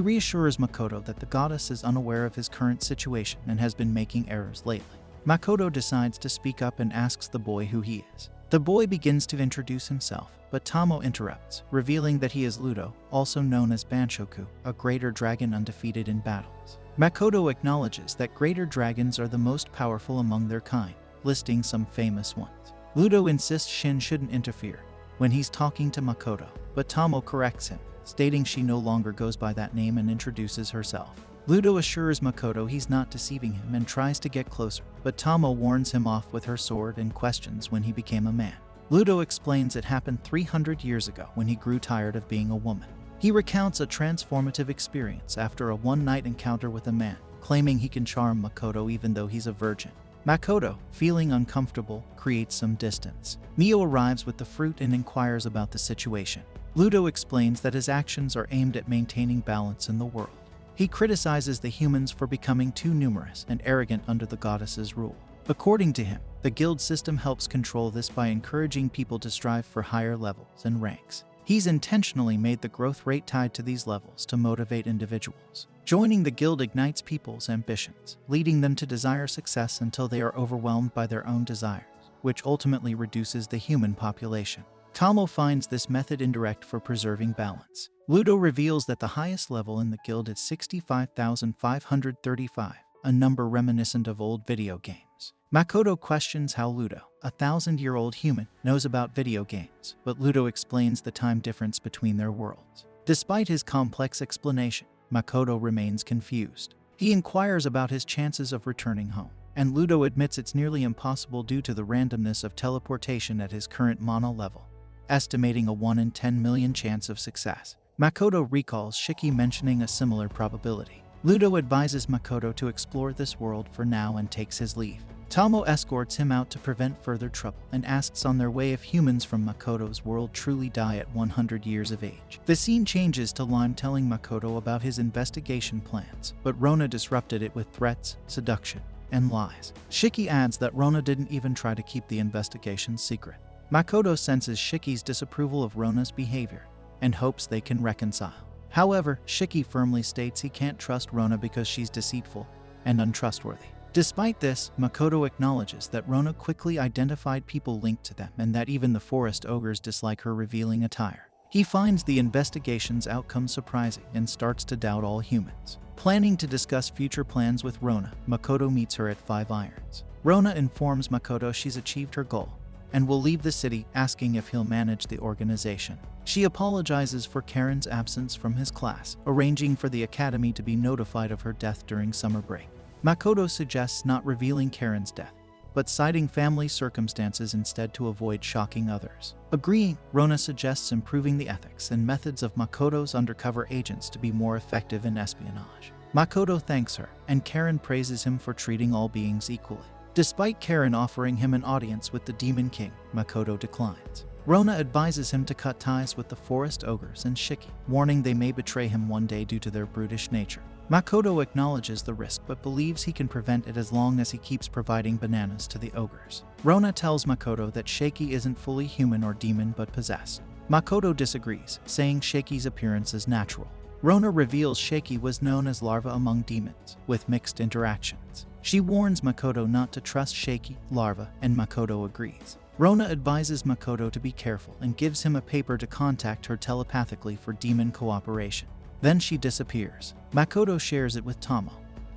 reassures Makoto that the goddess is unaware of his current situation and has been making errors lately. Makoto decides to speak up and asks the boy who he is. The boy begins to introduce himself, but Tomo interrupts, revealing that he is Ludo, also known as Banshoku, a greater dragon undefeated in battles. Makoto acknowledges that greater dragons are the most powerful among their kind, listing some famous ones. Ludo insists Shin shouldn't interfere when he's talking to Makoto, but Tomo corrects him, stating she no longer goes by that name and introduces herself. Ludo assures Makoto he's not deceiving him and tries to get closer, but Tomo warns him off with her sword and questions when he became a man. Ludo explains it happened 300 years ago when he grew tired of being a woman. He recounts a transformative experience after a one-night encounter with a man, claiming he can charm Makoto even though he's a virgin. Makoto, feeling uncomfortable, creates some distance. Mio arrives with the fruit and inquires about the situation. Ludo explains that his actions are aimed at maintaining balance in the world. He criticizes the humans for becoming too numerous and arrogant under the goddess's rule. According to him, the guild system helps control this by encouraging people to strive for higher levels and ranks. He's intentionally made the growth rate tied to these levels to motivate individuals. Joining the guild ignites people's ambitions, leading them to desire success until they are overwhelmed by their own desires, which ultimately reduces the human population. Tomo finds this method indirect for preserving balance. Ludo reveals that the highest level in the guild is 65,535, a number reminiscent of old video games. Makoto questions how Ludo, a 1,000-year-old human, knows about video games, but Ludo explains the time difference between their worlds. Despite his complex explanation, Makoto remains confused. He inquires about his chances of returning home, and Ludo admits it's nearly impossible due to the randomness of teleportation at his current mana level, estimating a 1 in 10 million chance of success. Makoto recalls Shiki mentioning a similar probability. Ludo advises Makoto to explore this world for now and takes his leave. Tomo escorts him out to prevent further trouble and asks on their way if humans from Makoto's world truly die at 100 years of age. The scene changes to Lime telling Makoto about his investigation plans, but Rona disrupted it with threats, seduction, and lies. Shiki adds that Rona didn't even try to keep the investigation secret. Makoto senses Shiki's disapproval of Rona's behavior and hopes they can reconcile. However, Shiki firmly states he can't trust Rona because she's deceitful and untrustworthy. Despite this, Makoto acknowledges that Rona quickly identified people linked to them and that even the forest ogres dislike her revealing attire. He finds the investigation's outcome surprising and starts to doubt all humans. Planning to discuss future plans with Rona, Makoto meets her at 5 Irons. Rona informs Makoto she's achieved her goal and will leave the city, asking if he'll manage the organization. She apologizes for Karen's absence from his class, arranging for the academy to be notified of her death during summer break. Makoto suggests not revealing Karen's death, but citing family circumstances instead to avoid shocking others. Agreeing, Rona suggests improving the ethics and methods of Makoto's undercover agents to be more effective in espionage. Makoto thanks her, and Karen praises him for treating all beings equally. Despite Karen offering him an audience with the Demon King, Makoto declines. Rona advises him to cut ties with the forest ogres and Shiki, warning they may betray him one day due to their brutish nature. Makoto acknowledges the risk but believes he can prevent it as long as he keeps providing bananas to the ogres. Rona tells Makoto that Shiki isn't fully human or demon but possessed. Makoto disagrees, saying Shaki's appearance is natural. Rona reveals Shiki was known as larva among demons, with mixed interactions. She warns Makoto not to trust Shiki, larva, and Makoto agrees. Rona advises Makoto to be careful and gives him a paper to contact her telepathically for demon cooperation. Then she disappears. Makoto shares it with Tomo,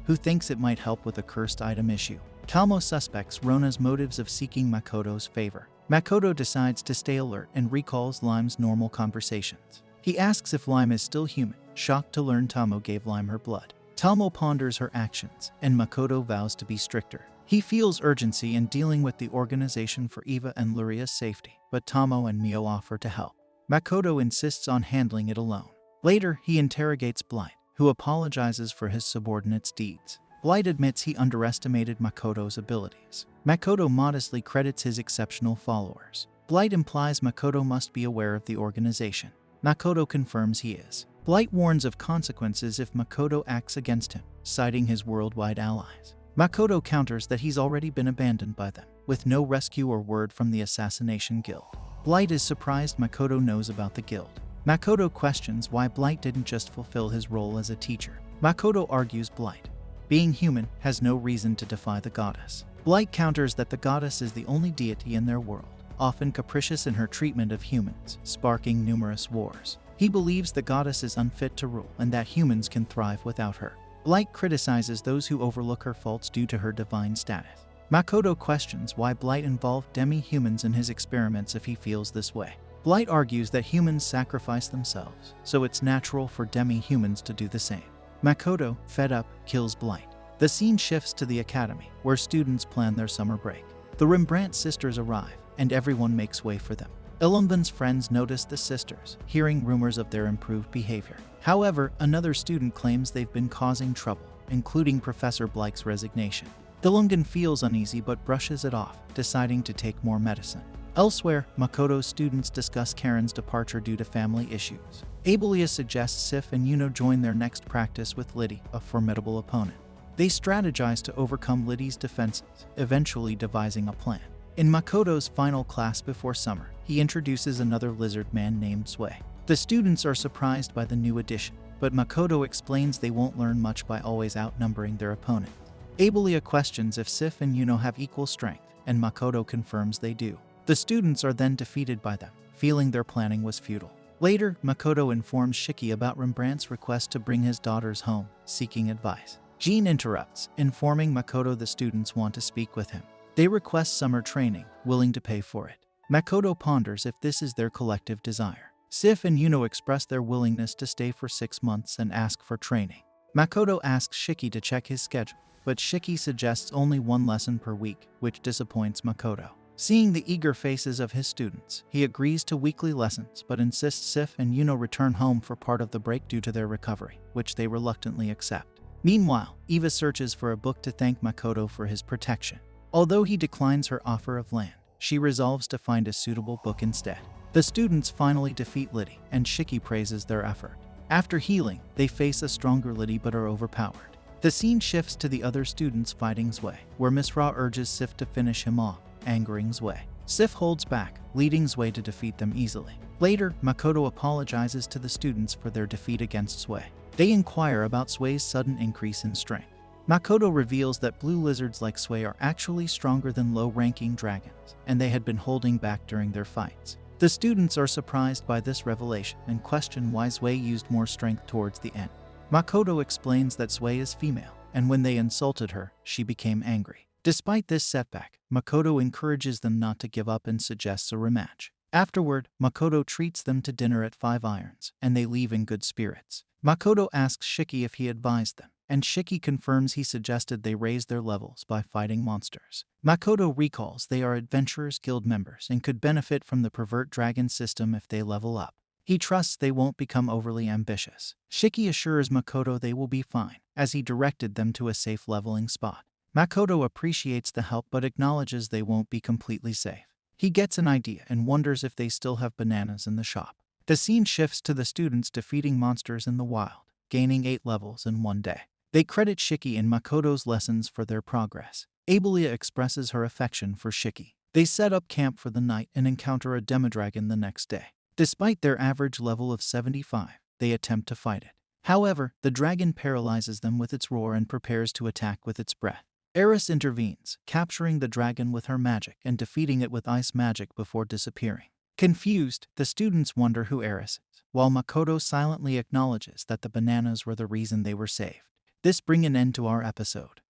who thinks it might help with a cursed item issue. Tomo suspects Rona's motives of seeking Makoto's favor. Makoto decides to stay alert and recalls Lime's normal conversations. He asks if Lime is still human, shocked to learn Tomo gave Lime her blood. Tomo ponders her actions, and Makoto vows to be stricter. He feels urgency in dealing with the organization for Eva and Luria's safety, but Tomo and Mio offer to help. Makoto insists on handling it alone. Later, he interrogates Blight, who apologizes for his subordinate's deeds. Blight admits he underestimated Makoto's abilities. Makoto modestly credits his exceptional followers. Blight implies Makoto must be aware of the organization. Makoto confirms he is. Blight warns of consequences if Makoto acts against him, citing his worldwide allies. Makoto counters that he's already been abandoned by them, with no rescue or word from the Assassination Guild. Blight is surprised Makoto knows about the guild. Makoto questions why Blight didn't just fulfill his role as a teacher. Makoto argues Blight, being human, has no reason to defy the goddess. Blight counters that the goddess is the only deity in their world, often capricious in her treatment of humans, sparking numerous wars. He believes the goddess is unfit to rule and that humans can thrive without her. Blight criticizes those who overlook her faults due to her divine status. Makoto questions why Blight involved demihumans in his experiments if he feels this way. Blight argues that humans sacrifice themselves, so it's natural for demihumans to do the same. Makoto, fed up, kills Blight. The scene shifts to the academy, where students plan their summer break. The Rembrandt sisters arrive, and everyone makes way for them. Illumbin's friends notice the sisters, hearing rumors of their improved behavior. However, another student claims they've been causing trouble, including Professor Blight's resignation. Illumbin feels uneasy but brushes it off, deciding to take more medicine. Elsewhere, Makoto's students discuss Karen's departure due to family issues. Abelia suggests Sif and Yuno join their next practice with Liddy, a formidable opponent. They strategize to overcome Liddy's defenses, eventually devising a plan. In Makoto's final class before summer, he introduces another lizard man named Sway. The students are surprised by the new addition, but Makoto explains they won't learn much by always outnumbering their opponent. Abelia questions if Sif and Yuno have equal strength, and Makoto confirms they do. The students are then defeated by them, feeling their planning was futile. Later, Makoto informs Shiki about Rembrandt's request to bring his daughters home, seeking advice. Jean interrupts, informing Makoto the students want to speak with him. They request summer training, willing to pay for it. Makoto ponders if this is their collective desire. Sif and Yuno express their willingness to stay for 6 months and ask for training. Makoto asks Shiki to check his schedule, but Shiki suggests only 1 lesson per week, which disappoints Makoto. Seeing the eager faces of his students, he agrees to weekly lessons but insists Sif and Yuno return home for part of the break due to their recovery, which they reluctantly accept. Meanwhile, Eva searches for a book to thank Makoto for his protection. Although he declines her offer of land, she resolves to find a suitable book instead. The students finally defeat Liddy, and Shiki praises their effort. After healing, they face a stronger Liddy but are overpowered. The scene shifts to the other students fighting Zwei, where Miss Ra urges Sif to finish him off, angering Zwei. Sif holds back, leading Zwei to defeat them easily. Later, Makoto apologizes to the students for their defeat against Zwei. They inquire about Zwei's sudden increase in strength. Makoto reveals that blue lizards like Zwei are actually stronger than low-ranking dragons, and they had been holding back during their fights. The students are surprised by this revelation and question why Zwei used more strength towards the end. Makoto explains that Zwei is female, and when they insulted her, she became angry. Despite this setback, Makoto encourages them not to give up and suggests a rematch. Afterward, Makoto treats them to dinner at 5 Irons, and they leave in good spirits. Makoto asks Shiki if he advised them, and Shiki confirms he suggested they raise their levels by fighting monsters. Makoto recalls they are Adventurers Guild members and could benefit from the Pervert Dragon system if they level up. He trusts they won't become overly ambitious. Shiki assures Makoto they will be fine, as he directed them to a safe leveling spot. Makoto appreciates the help but acknowledges they won't be completely safe. He gets an idea and wonders if they still have bananas in the shop. The scene shifts to the students defeating monsters in the wild, gaining 8 levels in 1 day. They credit Shiki and Makoto's lessons for their progress. Abelia expresses her affection for Shiki. They set up camp for the night and encounter a demodragon the next day. Despite their average level of 75, they attempt to fight it. However, the dragon paralyzes them with its roar and prepares to attack with its breath. Eris intervenes, capturing the dragon with her magic and defeating it with ice magic before disappearing. Confused, the students wonder who Eris is, while Makoto silently acknowledges that the bananas were the reason they were saved. This brings an end to our episode.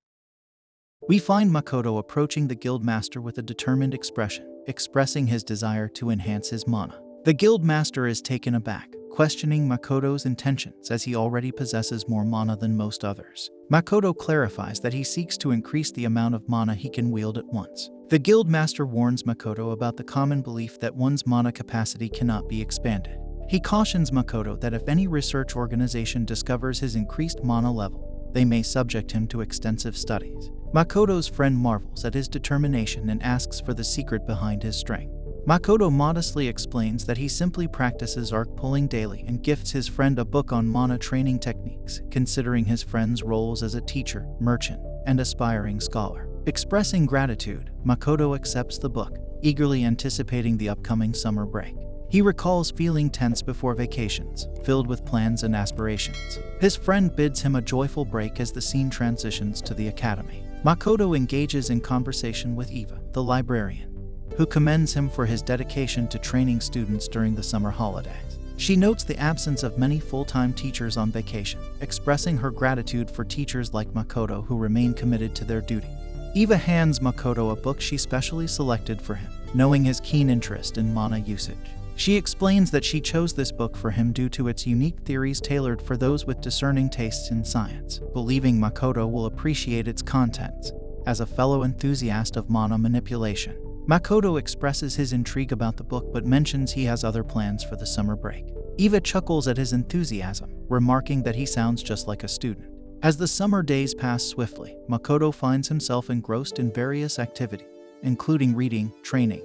We find Makoto approaching the guild master with a determined expression, expressing his desire to enhance his mana. The guild master is taken aback, questioning Makoto's intentions as he already possesses more mana than most others. Makoto clarifies that he seeks to increase the amount of mana he can wield at once. The guild master warns Makoto about the common belief that one's mana capacity cannot be expanded. He cautions Makoto that if any research organization discovers his increased mana level, they may subject him to extensive studies. Makoto's friend marvels at his determination and asks for the secret behind his strength. Makoto modestly explains that he simply practices arc pulling daily and gifts his friend a book on mana training techniques, considering his friend's roles as a teacher, merchant, and aspiring scholar. Expressing gratitude, Makoto accepts the book, eagerly anticipating the upcoming summer break. He recalls feeling tense before vacations, filled with plans and aspirations. His friend bids him a joyful break as the scene transitions to the academy. Makoto engages in conversation with Eva, the librarian, who commends him for his dedication to training students during the summer holidays. She notes the absence of many full-time teachers on vacation, expressing her gratitude for teachers like Makoto who remain committed to their duty. Eva hands Makoto a book she specially selected for him, knowing his keen interest in mana usage. She explains that she chose this book for him due to its unique theories tailored for those with discerning tastes in science, believing Makoto will appreciate its contents as a fellow enthusiast of mana manipulation. Makoto expresses his intrigue about the book but mentions he has other plans for the summer break. Eva chuckles at his enthusiasm, remarking that he sounds just like a student. As the summer days pass swiftly, Makoto finds himself engrossed in various activities, including reading, training,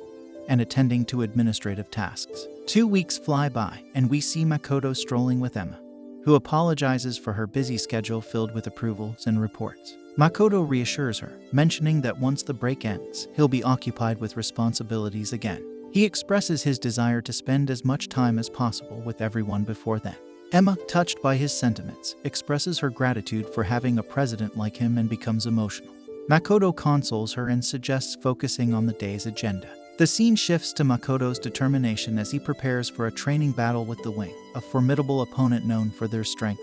and attending to administrative tasks. 2 weeks fly by, and we see Makoto strolling with Emma, who apologizes for her busy schedule filled with approvals and reports. Makoto reassures her, mentioning that once the break ends, he'll be occupied with responsibilities again. He expresses his desire to spend as much time as possible with everyone before then. Emma, touched by his sentiments, expresses her gratitude for having a president like him and becomes emotional. Makoto consoles her and suggests focusing on the day's agenda. The scene shifts to Makoto's determination as he prepares for a training battle with the Wing, a formidable opponent known for their strength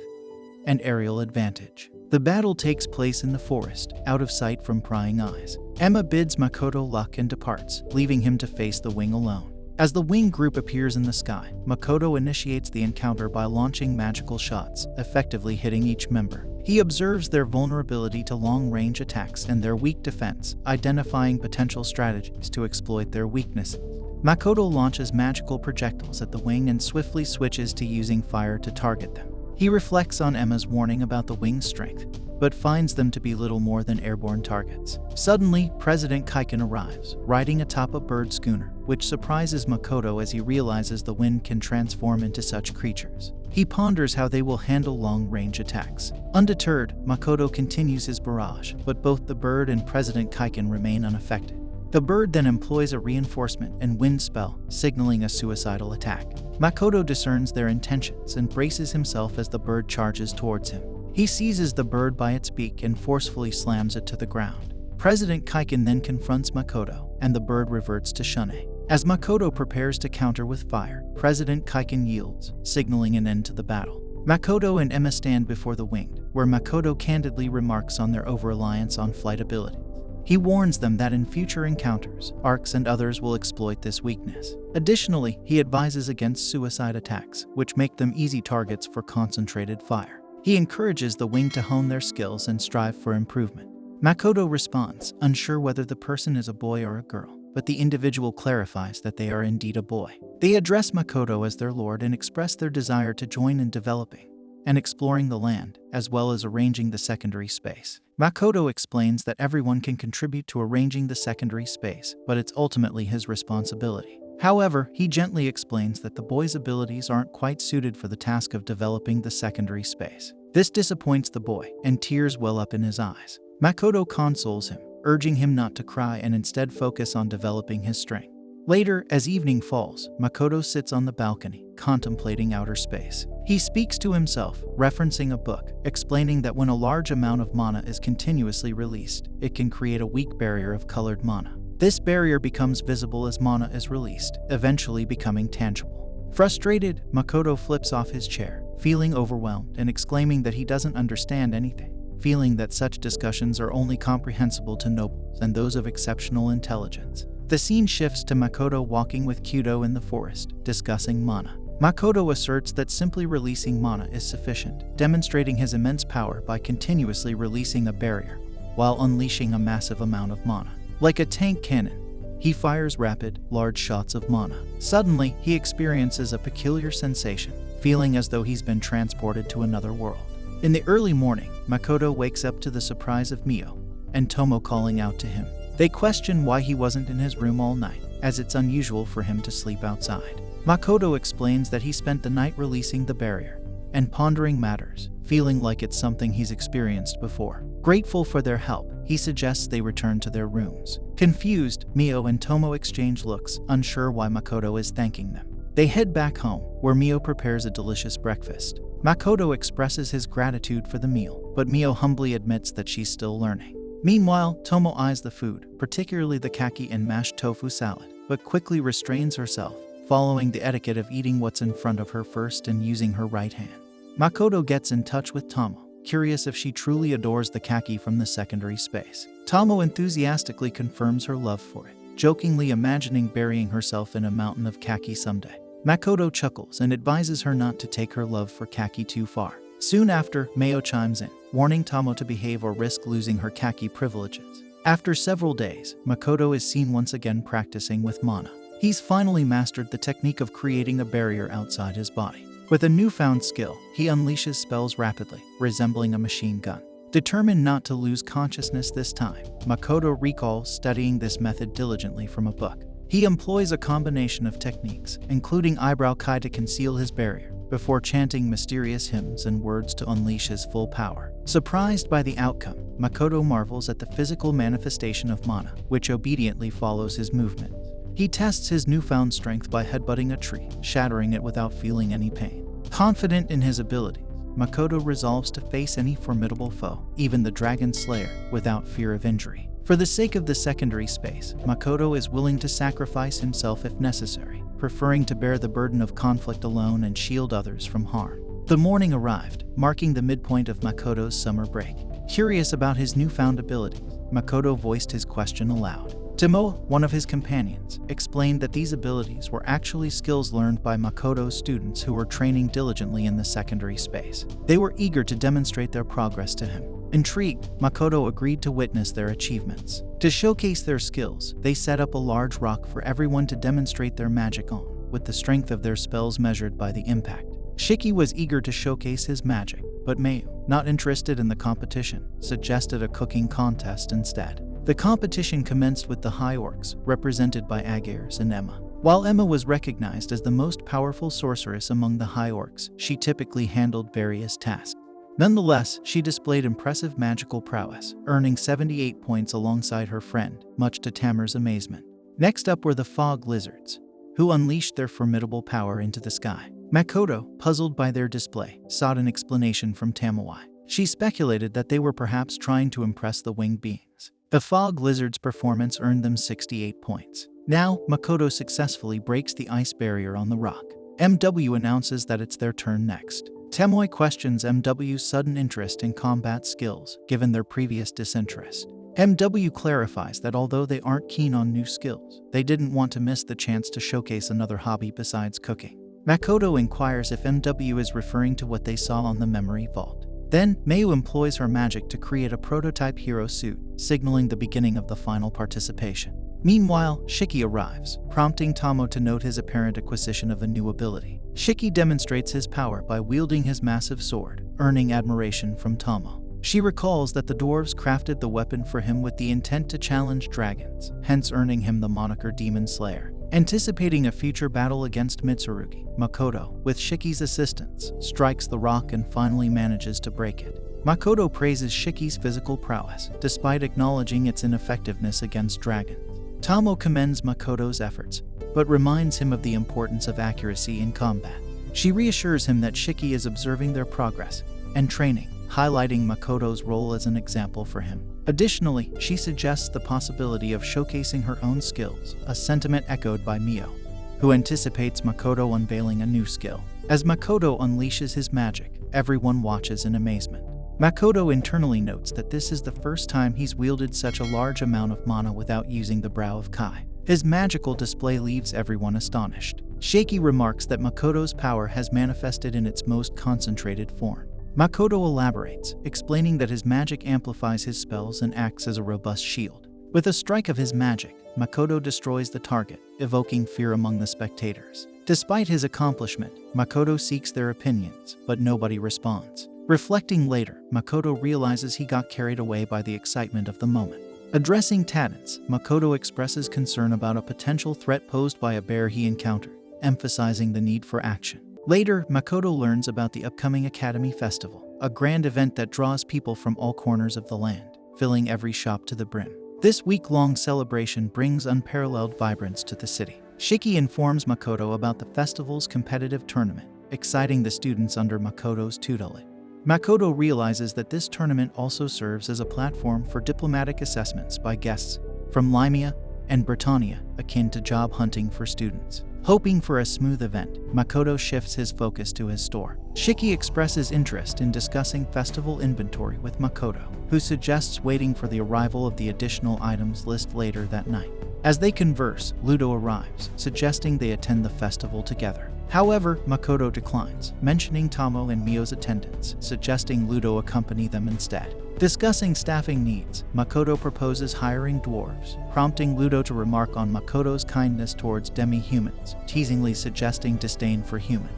and aerial advantage. The battle takes place in the forest, out of sight from prying eyes. Emma bids Makoto luck and departs, leaving him to face the Wing alone. As the Wing group appears in the sky, Makoto initiates the encounter by launching magical shots, effectively hitting each member. He observes their vulnerability to long-range attacks and their weak defense, identifying potential strategies to exploit their weaknesses. Makoto launches magical projectiles at the Wing and swiftly switches to using fire to target them. He reflects on Emma's warning about the Wing's strength, but finds them to be little more than airborne targets. Suddenly, President Kaiken arrives, riding atop a bird schooner, which surprises Makoto as he realizes the wind can transform into such creatures. He ponders how they will handle long-range attacks. Undeterred, Makoto continues his barrage, but both the bird and President Kaiken remain unaffected. The bird then employs a reinforcement and wind spell, signaling a suicidal attack. Makoto discerns their intentions and braces himself as the bird charges towards him. He seizes the bird by its beak and forcefully slams it to the ground. President Kaiken then confronts Makoto, and the bird reverts to shunne. As Makoto prepares to counter with fire, President Kaiken yields, signaling an end to the battle. Makoto and Emma stand before the Winged, where Makoto candidly remarks on their over-reliance on flight ability. He warns them that in future encounters, Arcs and others will exploit this weakness. Additionally, he advises against suicide attacks, which make them easy targets for concentrated fire. He encourages the Wing to hone their skills and strive for improvement. Makoto responds, unsure whether the person is a boy or a girl, but the individual clarifies that they are indeed a boy. They address Makoto as their lord and express their desire to join in developing and exploring the land, as well as arranging the secondary space. Makoto explains that everyone can contribute to arranging the secondary space, but it's ultimately his responsibility. However, he gently explains that the boy's abilities aren't quite suited for the task of developing the secondary space. This disappoints the boy, and tears well up in his eyes. Makoto consoles him, urging him not to cry and instead focus on developing his strength. Later, as evening falls, Makoto sits on the balcony, contemplating outer space. He speaks to himself, referencing a book, explaining that when a large amount of mana is continuously released, it can create a weak barrier of colored mana. This barrier becomes visible as mana is released, eventually becoming tangible. Frustrated, Makoto flips off his chair, feeling overwhelmed and exclaiming that he doesn't understand anything, feeling that such discussions are only comprehensible to nobles and those of exceptional intelligence. The scene shifts to Makoto walking with Kyudo in the forest, discussing mana. Makoto asserts that simply releasing mana is sufficient, demonstrating his immense power by continuously releasing a barrier while unleashing a massive amount of mana. Like a tank cannon, he fires rapid, large shots of mana. Suddenly, he experiences a peculiar sensation, feeling as though he's been transported to another world. In the early morning, Makoto wakes up to the surprise of Mio and Tomo calling out to him. They question why he wasn't in his room all night, as it's unusual for him to sleep outside. Makoto explains that he spent the night releasing the barrier and pondering matters, feeling like it's something he's experienced before. Grateful for their help, he suggests they return to their rooms. Confused, Mio and Tomo exchange looks, unsure why Makoto is thanking them. They head back home, where Mio prepares a delicious breakfast. Makoto expresses his gratitude for the meal, but Mio humbly admits that she's still learning. Meanwhile, Tomo eyes the food, particularly the kaki and mashed tofu salad, but quickly restrains herself, following the etiquette of eating what's in front of her first and using her right hand. Makoto gets in touch with Tomo, curious if she truly adores the kaki from the secondary space. Tomo enthusiastically confirms her love for it, jokingly imagining burying herself in a mountain of kaki someday. Makoto chuckles and advises her not to take her love for kaki too far. Soon after, Mio chimes in, warning Tomo to behave or risk losing her kaki privileges. After several days, Makoto is seen once again practicing with mana. He's finally mastered the technique of creating a barrier outside his body. With a newfound skill, he unleashes spells rapidly, resembling a machine gun. Determined not to lose consciousness this time, Makoto recalls studying this method diligently from a book. He employs a combination of techniques, including eyebrow kai to conceal his barrier, before chanting mysterious hymns and words to unleash his full power. Surprised by the outcome, Makoto marvels at the physical manifestation of mana, which obediently follows his movement. He tests his newfound strength by headbutting a tree, shattering it without feeling any pain. Confident in his abilities, Makoto resolves to face any formidable foe, even the Dragon Slayer, without fear of injury. For the sake of the secondary space, Makoto is willing to sacrifice himself if necessary, preferring to bear the burden of conflict alone and shield others from harm. The morning arrived, marking the midpoint of Makoto's summer break. Curious about his newfound abilities, Makoto voiced his question aloud. Tomo, one of his companions, explained that these abilities were actually skills learned by Makoto's students who were training diligently in the secondary space. They were eager to demonstrate their progress to him. Intrigued, Makoto agreed to witness their achievements. To showcase their skills, they set up a large rock for everyone to demonstrate their magic on, with the strength of their spells measured by the impact. Shiki was eager to showcase his magic, but Mayu, not interested in the competition, suggested a cooking contest instead. The competition commenced with the High Orcs, represented by Agairs and Emma. While Emma was recognized as the most powerful sorceress among the High Orcs, she typically handled various tasks. Nonetheless, she displayed impressive magical prowess, earning 78 points alongside her friend, much to Tamer's amazement. Next up were the Fog Lizards, who unleashed their formidable power into the sky. Makoto, puzzled by their display, sought an explanation from Tamawai. She speculated that they were perhaps trying to impress the winged beings. The Fog Lizards' performance earned them 68 points. Now, Makoto successfully breaks the ice barrier on the rock. MW announces that it's their turn next. Tamoi questions MW's sudden interest in combat skills, given their previous disinterest. MW clarifies that although they aren't keen on new skills, they didn't want to miss the chance to showcase another hobby besides cooking. Makoto inquires if MW is referring to what they saw on the memory vault. Then, Mayu employs her magic to create a prototype hero suit, signaling the beginning of the final participation. Meanwhile, Shiki arrives, prompting Tomo to note his apparent acquisition of a new ability. Shiki demonstrates his power by wielding his massive sword, earning admiration from Tomo. She recalls that the dwarves crafted the weapon for him with the intent to challenge dragons, hence earning him the moniker Demon Slayer. Anticipating a future battle against Mitsurugi, Makoto, with Shiki's assistance, strikes the rock and finally manages to break it. Makoto praises Shiki's physical prowess, despite acknowledging its ineffectiveness against dragons. Tomo commends Makoto's efforts, but reminds him of the importance of accuracy in combat. She reassures him that Shiki is observing their progress and training, highlighting Makoto's role as an example for him. Additionally, she suggests the possibility of showcasing her own skills, a sentiment echoed by Mio, who anticipates Makoto unveiling a new skill. As Makoto unleashes his magic, everyone watches in amazement. Makoto internally notes that this is the first time he's wielded such a large amount of mana without using the Brow of Kai. His magical display leaves everyone astonished. Shaky remarks that Makoto's power has manifested in its most concentrated form. Makoto elaborates, explaining that his magic amplifies his spells and acts as a robust shield. With a strike of his magic, Makoto destroys the target, evoking fear among the spectators. Despite his accomplishment, Makoto seeks their opinions, but nobody responds. Reflecting later, Makoto realizes he got carried away by the excitement of the moment. Addressing Tadance, Makoto expresses concern about a potential threat posed by a bear he encountered, emphasizing the need for action. Later, Makoto learns about the upcoming Academy Festival, a grand event that draws people from all corners of the land, filling every shop to the brim. This week-long celebration brings unparalleled vibrance to the city. Shiki informs Makoto about the festival's competitive tournament, exciting the students under Makoto's tutelage. Makoto realizes that this tournament also serves as a platform for diplomatic assessments by guests from Limia and Britannia, akin to job hunting for students. Hoping for a smooth event, Makoto shifts his focus to his store. Shiki expresses interest in discussing festival inventory with Makoto, who suggests waiting for the arrival of the additional items list later that night. As they converse, Ludo arrives, suggesting they attend the festival together. However, Makoto declines, mentioning Tamo and Mio's attendance, suggesting Ludo accompany them instead. Discussing staffing needs, Makoto proposes hiring dwarves, prompting Ludo to remark on Makoto's kindness towards demihumans, teasingly suggesting disdain for humans.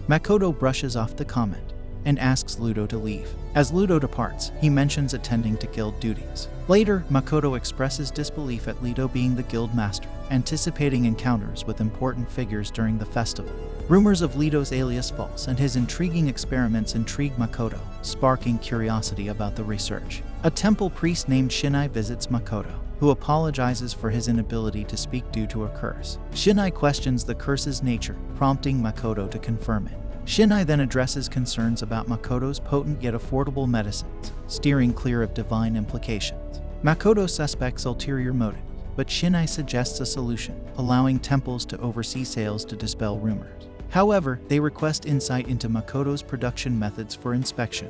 Makoto brushes off the comment and asks Ludo to leave. As Ludo departs, he mentions attending to guild duties. Later, Makoto expresses disbelief at Ludo being the guild master, anticipating encounters with important figures during the festival. Rumors of Ludo's alias false and his intriguing experiments intrigue Makoto, sparking curiosity about the research. A temple priest named Shinai visits Makoto, who apologizes for his inability to speak due to a curse. Shinai questions the curse's nature, prompting Makoto to confirm it. Shinai then addresses concerns about Makoto's potent yet affordable medicines, steering clear of divine implications. Makoto suspects ulterior motives, but Shinai suggests a solution, allowing temples to oversee sales to dispel rumors. However, they request insight into Makoto's production methods for inspection,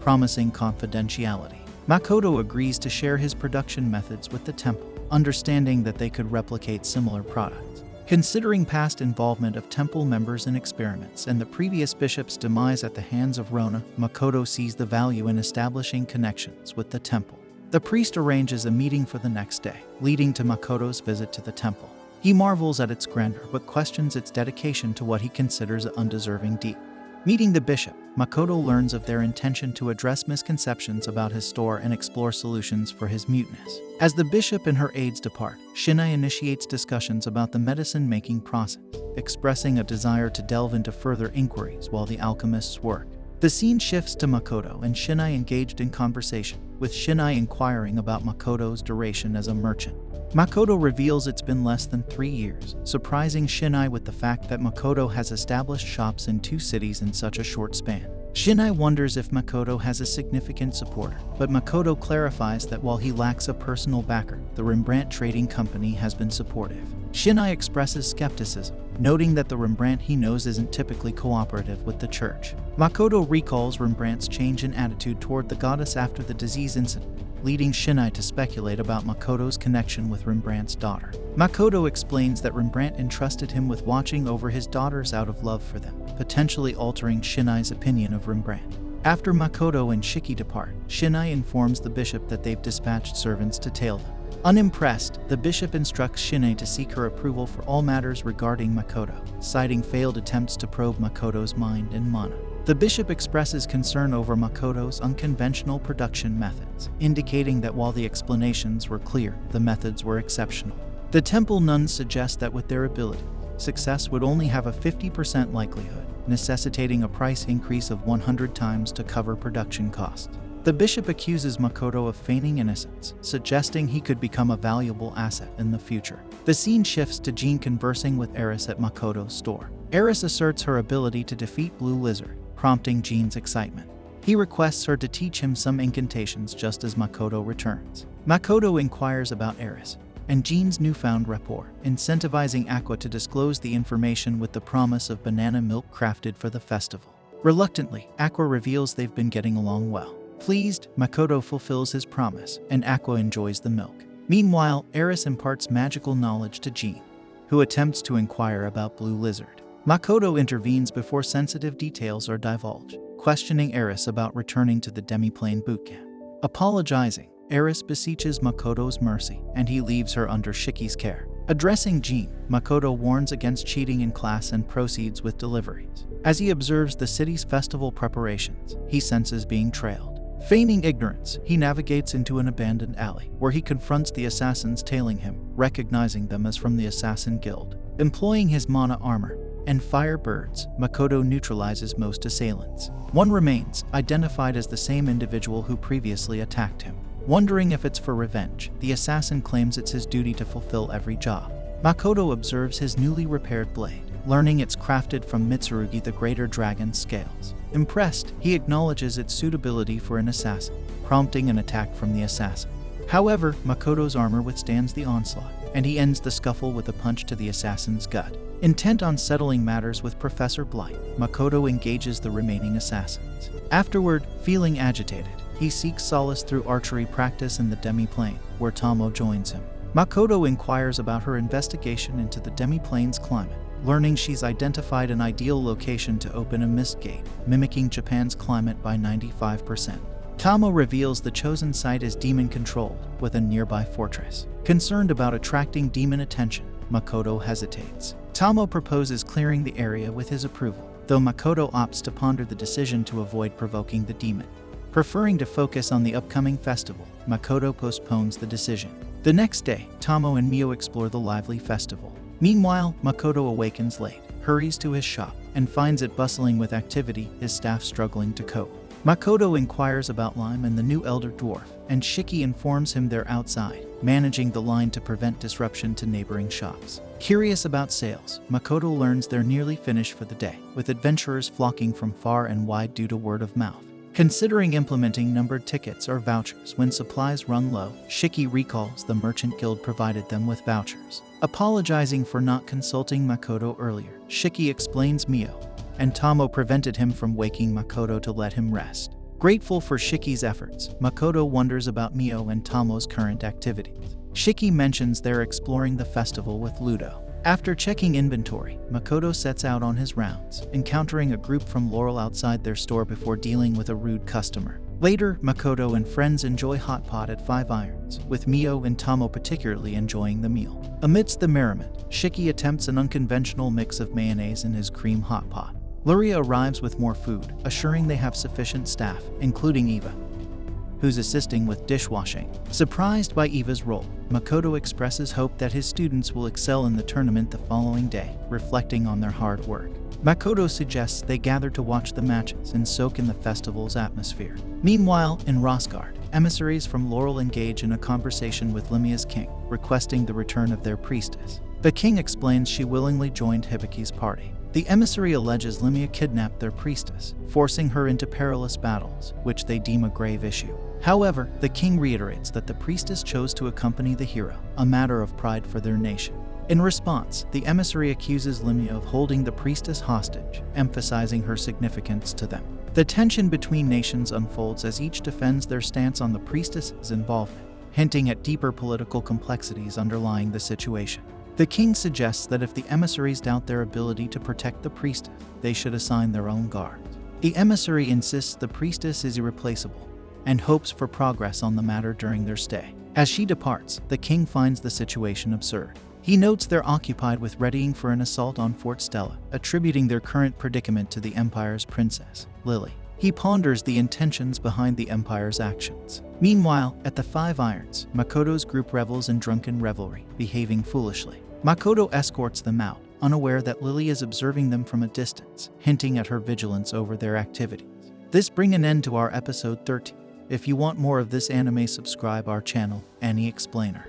promising confidentiality. Makoto agrees to share his production methods with the temple, understanding that they could replicate similar products. Considering past involvement of temple members in experiments and the previous bishop's demise at the hands of Rona, Makoto sees the value in establishing connections with the temple. The priest arranges a meeting for the next day, leading to Makoto's visit to the temple. He marvels at its grandeur but questions its dedication to what he considers an undeserving deed. Meeting the bishop, Makoto learns of their intention to address misconceptions about his store and explore solutions for his muteness. As the bishop and her aides depart, Shinai initiates discussions about the medicine-making process, expressing a desire to delve into further inquiries while the alchemists work. The scene shifts to Makoto and Shinai engaged in conversation, with Shinai inquiring about Makoto's duration as a merchant. Makoto reveals it's been less than 3 years, surprising Shinai with the fact that Makoto has established shops in 2 cities in such a short span. Shinai wonders if Makoto has a significant supporter, but Makoto clarifies that while he lacks a personal backer, the Rembrandt Trading Company has been supportive. Shinai expresses skepticism, noting that the Rembrandt he knows isn't typically cooperative with the church. Makoto recalls Rembrandt's change in attitude toward the goddess after the disease incident, leading Shinai to speculate about Makoto's connection with Rembrandt's daughter. Makoto explains that Rembrandt entrusted him with watching over his daughters out of love for them, potentially altering Shinai's opinion of Rembrandt. After Makoto and Shiki depart, Shinai informs the bishop that they've dispatched servants to tail them. Unimpressed, the bishop instructs Shinai to seek her approval for all matters regarding Makoto, citing failed attempts to probe Makoto's mind and mana. The bishop expresses concern over Makoto's unconventional production methods, indicating that while the explanations were clear, the methods were exceptional. The temple nuns suggest that with their ability, success would only have a 50% likelihood, necessitating a price increase of 100 times to cover production costs. The bishop accuses Makoto of feigning innocence, suggesting he could become a valuable asset in the future. The scene shifts to Jean conversing with Eris at Makoto's store. Eris asserts her ability to defeat Blue Lizard, prompting Jean's excitement. He requests her to teach him some incantations just as Makoto returns. Makoto inquires about Eris and Jean's newfound rapport, incentivizing Aqua to disclose the information with the promise of banana milk crafted for the festival. Reluctantly, Aqua reveals they've been getting along well. Pleased, Makoto fulfills his promise, and Aqua enjoys the milk. Meanwhile, Eris imparts magical knowledge to Jean, who attempts to inquire about Blue Lizard. Makoto intervenes before sensitive details are divulged, questioning Eris about returning to the demiplane bootcamp. Apologizing, Eris beseeches Makoto's mercy, and he leaves her under Shiki's care. Addressing Jean, Makoto warns against cheating in class and proceeds with deliveries. As he observes the city's festival preparations, he senses being trailed. Feigning ignorance, he navigates into an abandoned alley, where he confronts the assassins tailing him, recognizing them as from the Assassin Guild. Employing his mana armor and fire birds, Makoto neutralizes most assailants. One remains, identified as the same individual who previously attacked him. Wondering if it's for revenge, the assassin claims it's his duty to fulfill every job. Makoto observes his newly repaired blade, learning it's crafted from Mitsurugi the Greater Dragon's scales. Impressed, he acknowledges its suitability for an assassin, prompting an attack from the assassin. However, Makoto's armor withstands the onslaught, and he ends the scuffle with a punch to the assassin's gut. Intent on settling matters with Professor Blight, Makoto engages the remaining assassins. Afterward, feeling agitated, he seeks solace through archery practice in the demiplane, where Tomo joins him. Makoto inquires about her investigation into the demiplane's climate, learning she's identified an ideal location to open a mist gate, mimicking Japan's climate by 95%. Tomo reveals the chosen site is demon-controlled, with a nearby fortress. Concerned about attracting demon attention, Makoto hesitates. Tomo proposes clearing the area with his approval, though Makoto opts to ponder the decision to avoid provoking the demon. Preferring to focus on the upcoming festival, Makoto postpones the decision. The next day, Tomo and Mio explore the lively festival. Meanwhile, Makoto awakens late, hurries to his shop, and finds it bustling with activity, his staff struggling to cope. Makoto inquires about Lime and the new elder dwarf, and Shiki informs him they're outside, managing the line to prevent disruption to neighboring shops. Curious about sales, Makoto learns they're nearly finished for the day, with adventurers flocking from far and wide due to word of mouth. Considering implementing numbered tickets or vouchers when supplies run low, Shiki recalls the Merchant Guild provided them with vouchers. Apologizing for not consulting Makoto earlier, Shiki explains Mio and Tomo prevented him from waking Makoto to let him rest. Grateful for Shiki's efforts, Makoto wonders about Mio and Tomo's current activities. Shiki mentions they're exploring the festival with Ludo. After checking inventory, Makoto sets out on his rounds, encountering a group from Laurel outside their store before dealing with a rude customer. Later, Makoto and friends enjoy hot pot at Five Irons, with Mio and Tomo particularly enjoying the meal. Amidst the merriment, Shiki attempts an unconventional mix of mayonnaise in his cream hot pot. Luria arrives with more food, assuring they have sufficient staff, including Eva, who's assisting with dishwashing. Surprised by Eva's role, Makoto expresses hope that his students will excel in the tournament the following day, reflecting on their hard work. Makoto suggests they gather to watch the matches and soak in the festival's atmosphere. Meanwhile, in Rosgard, emissaries from Laurel engage in a conversation with Limia's king, requesting the return of their priestess. The king explains she willingly joined Hibiki's party. The emissary alleges Limia kidnapped their priestess, forcing her into perilous battles, which they deem a grave issue. However, the king reiterates that the priestess chose to accompany the hero, a matter of pride for their nation. In response, the emissary accuses Limia of holding the priestess hostage, emphasizing her significance to them. The tension between nations unfolds as each defends their stance on the priestess's involvement, hinting at deeper political complexities underlying the situation. The king suggests that if the emissaries doubt their ability to protect the priestess, they should assign their own guards. The emissary insists the priestess is irreplaceable, and hopes for progress on the matter during their stay. As she departs, the king finds the situation absurd. He notes they're occupied with readying for an assault on Fort Stella, attributing their current predicament to the Empire's princess, Lily. He ponders the intentions behind the Empire's actions. Meanwhile, at the Five Irons, Makoto's group revels in drunken revelry, behaving foolishly. Makoto escorts them out, unaware that Lily is observing them from a distance, hinting at her vigilance over their activities. This brings an end to our episode 13. If you want more of this anime, subscribe our channel, Annie Explainer.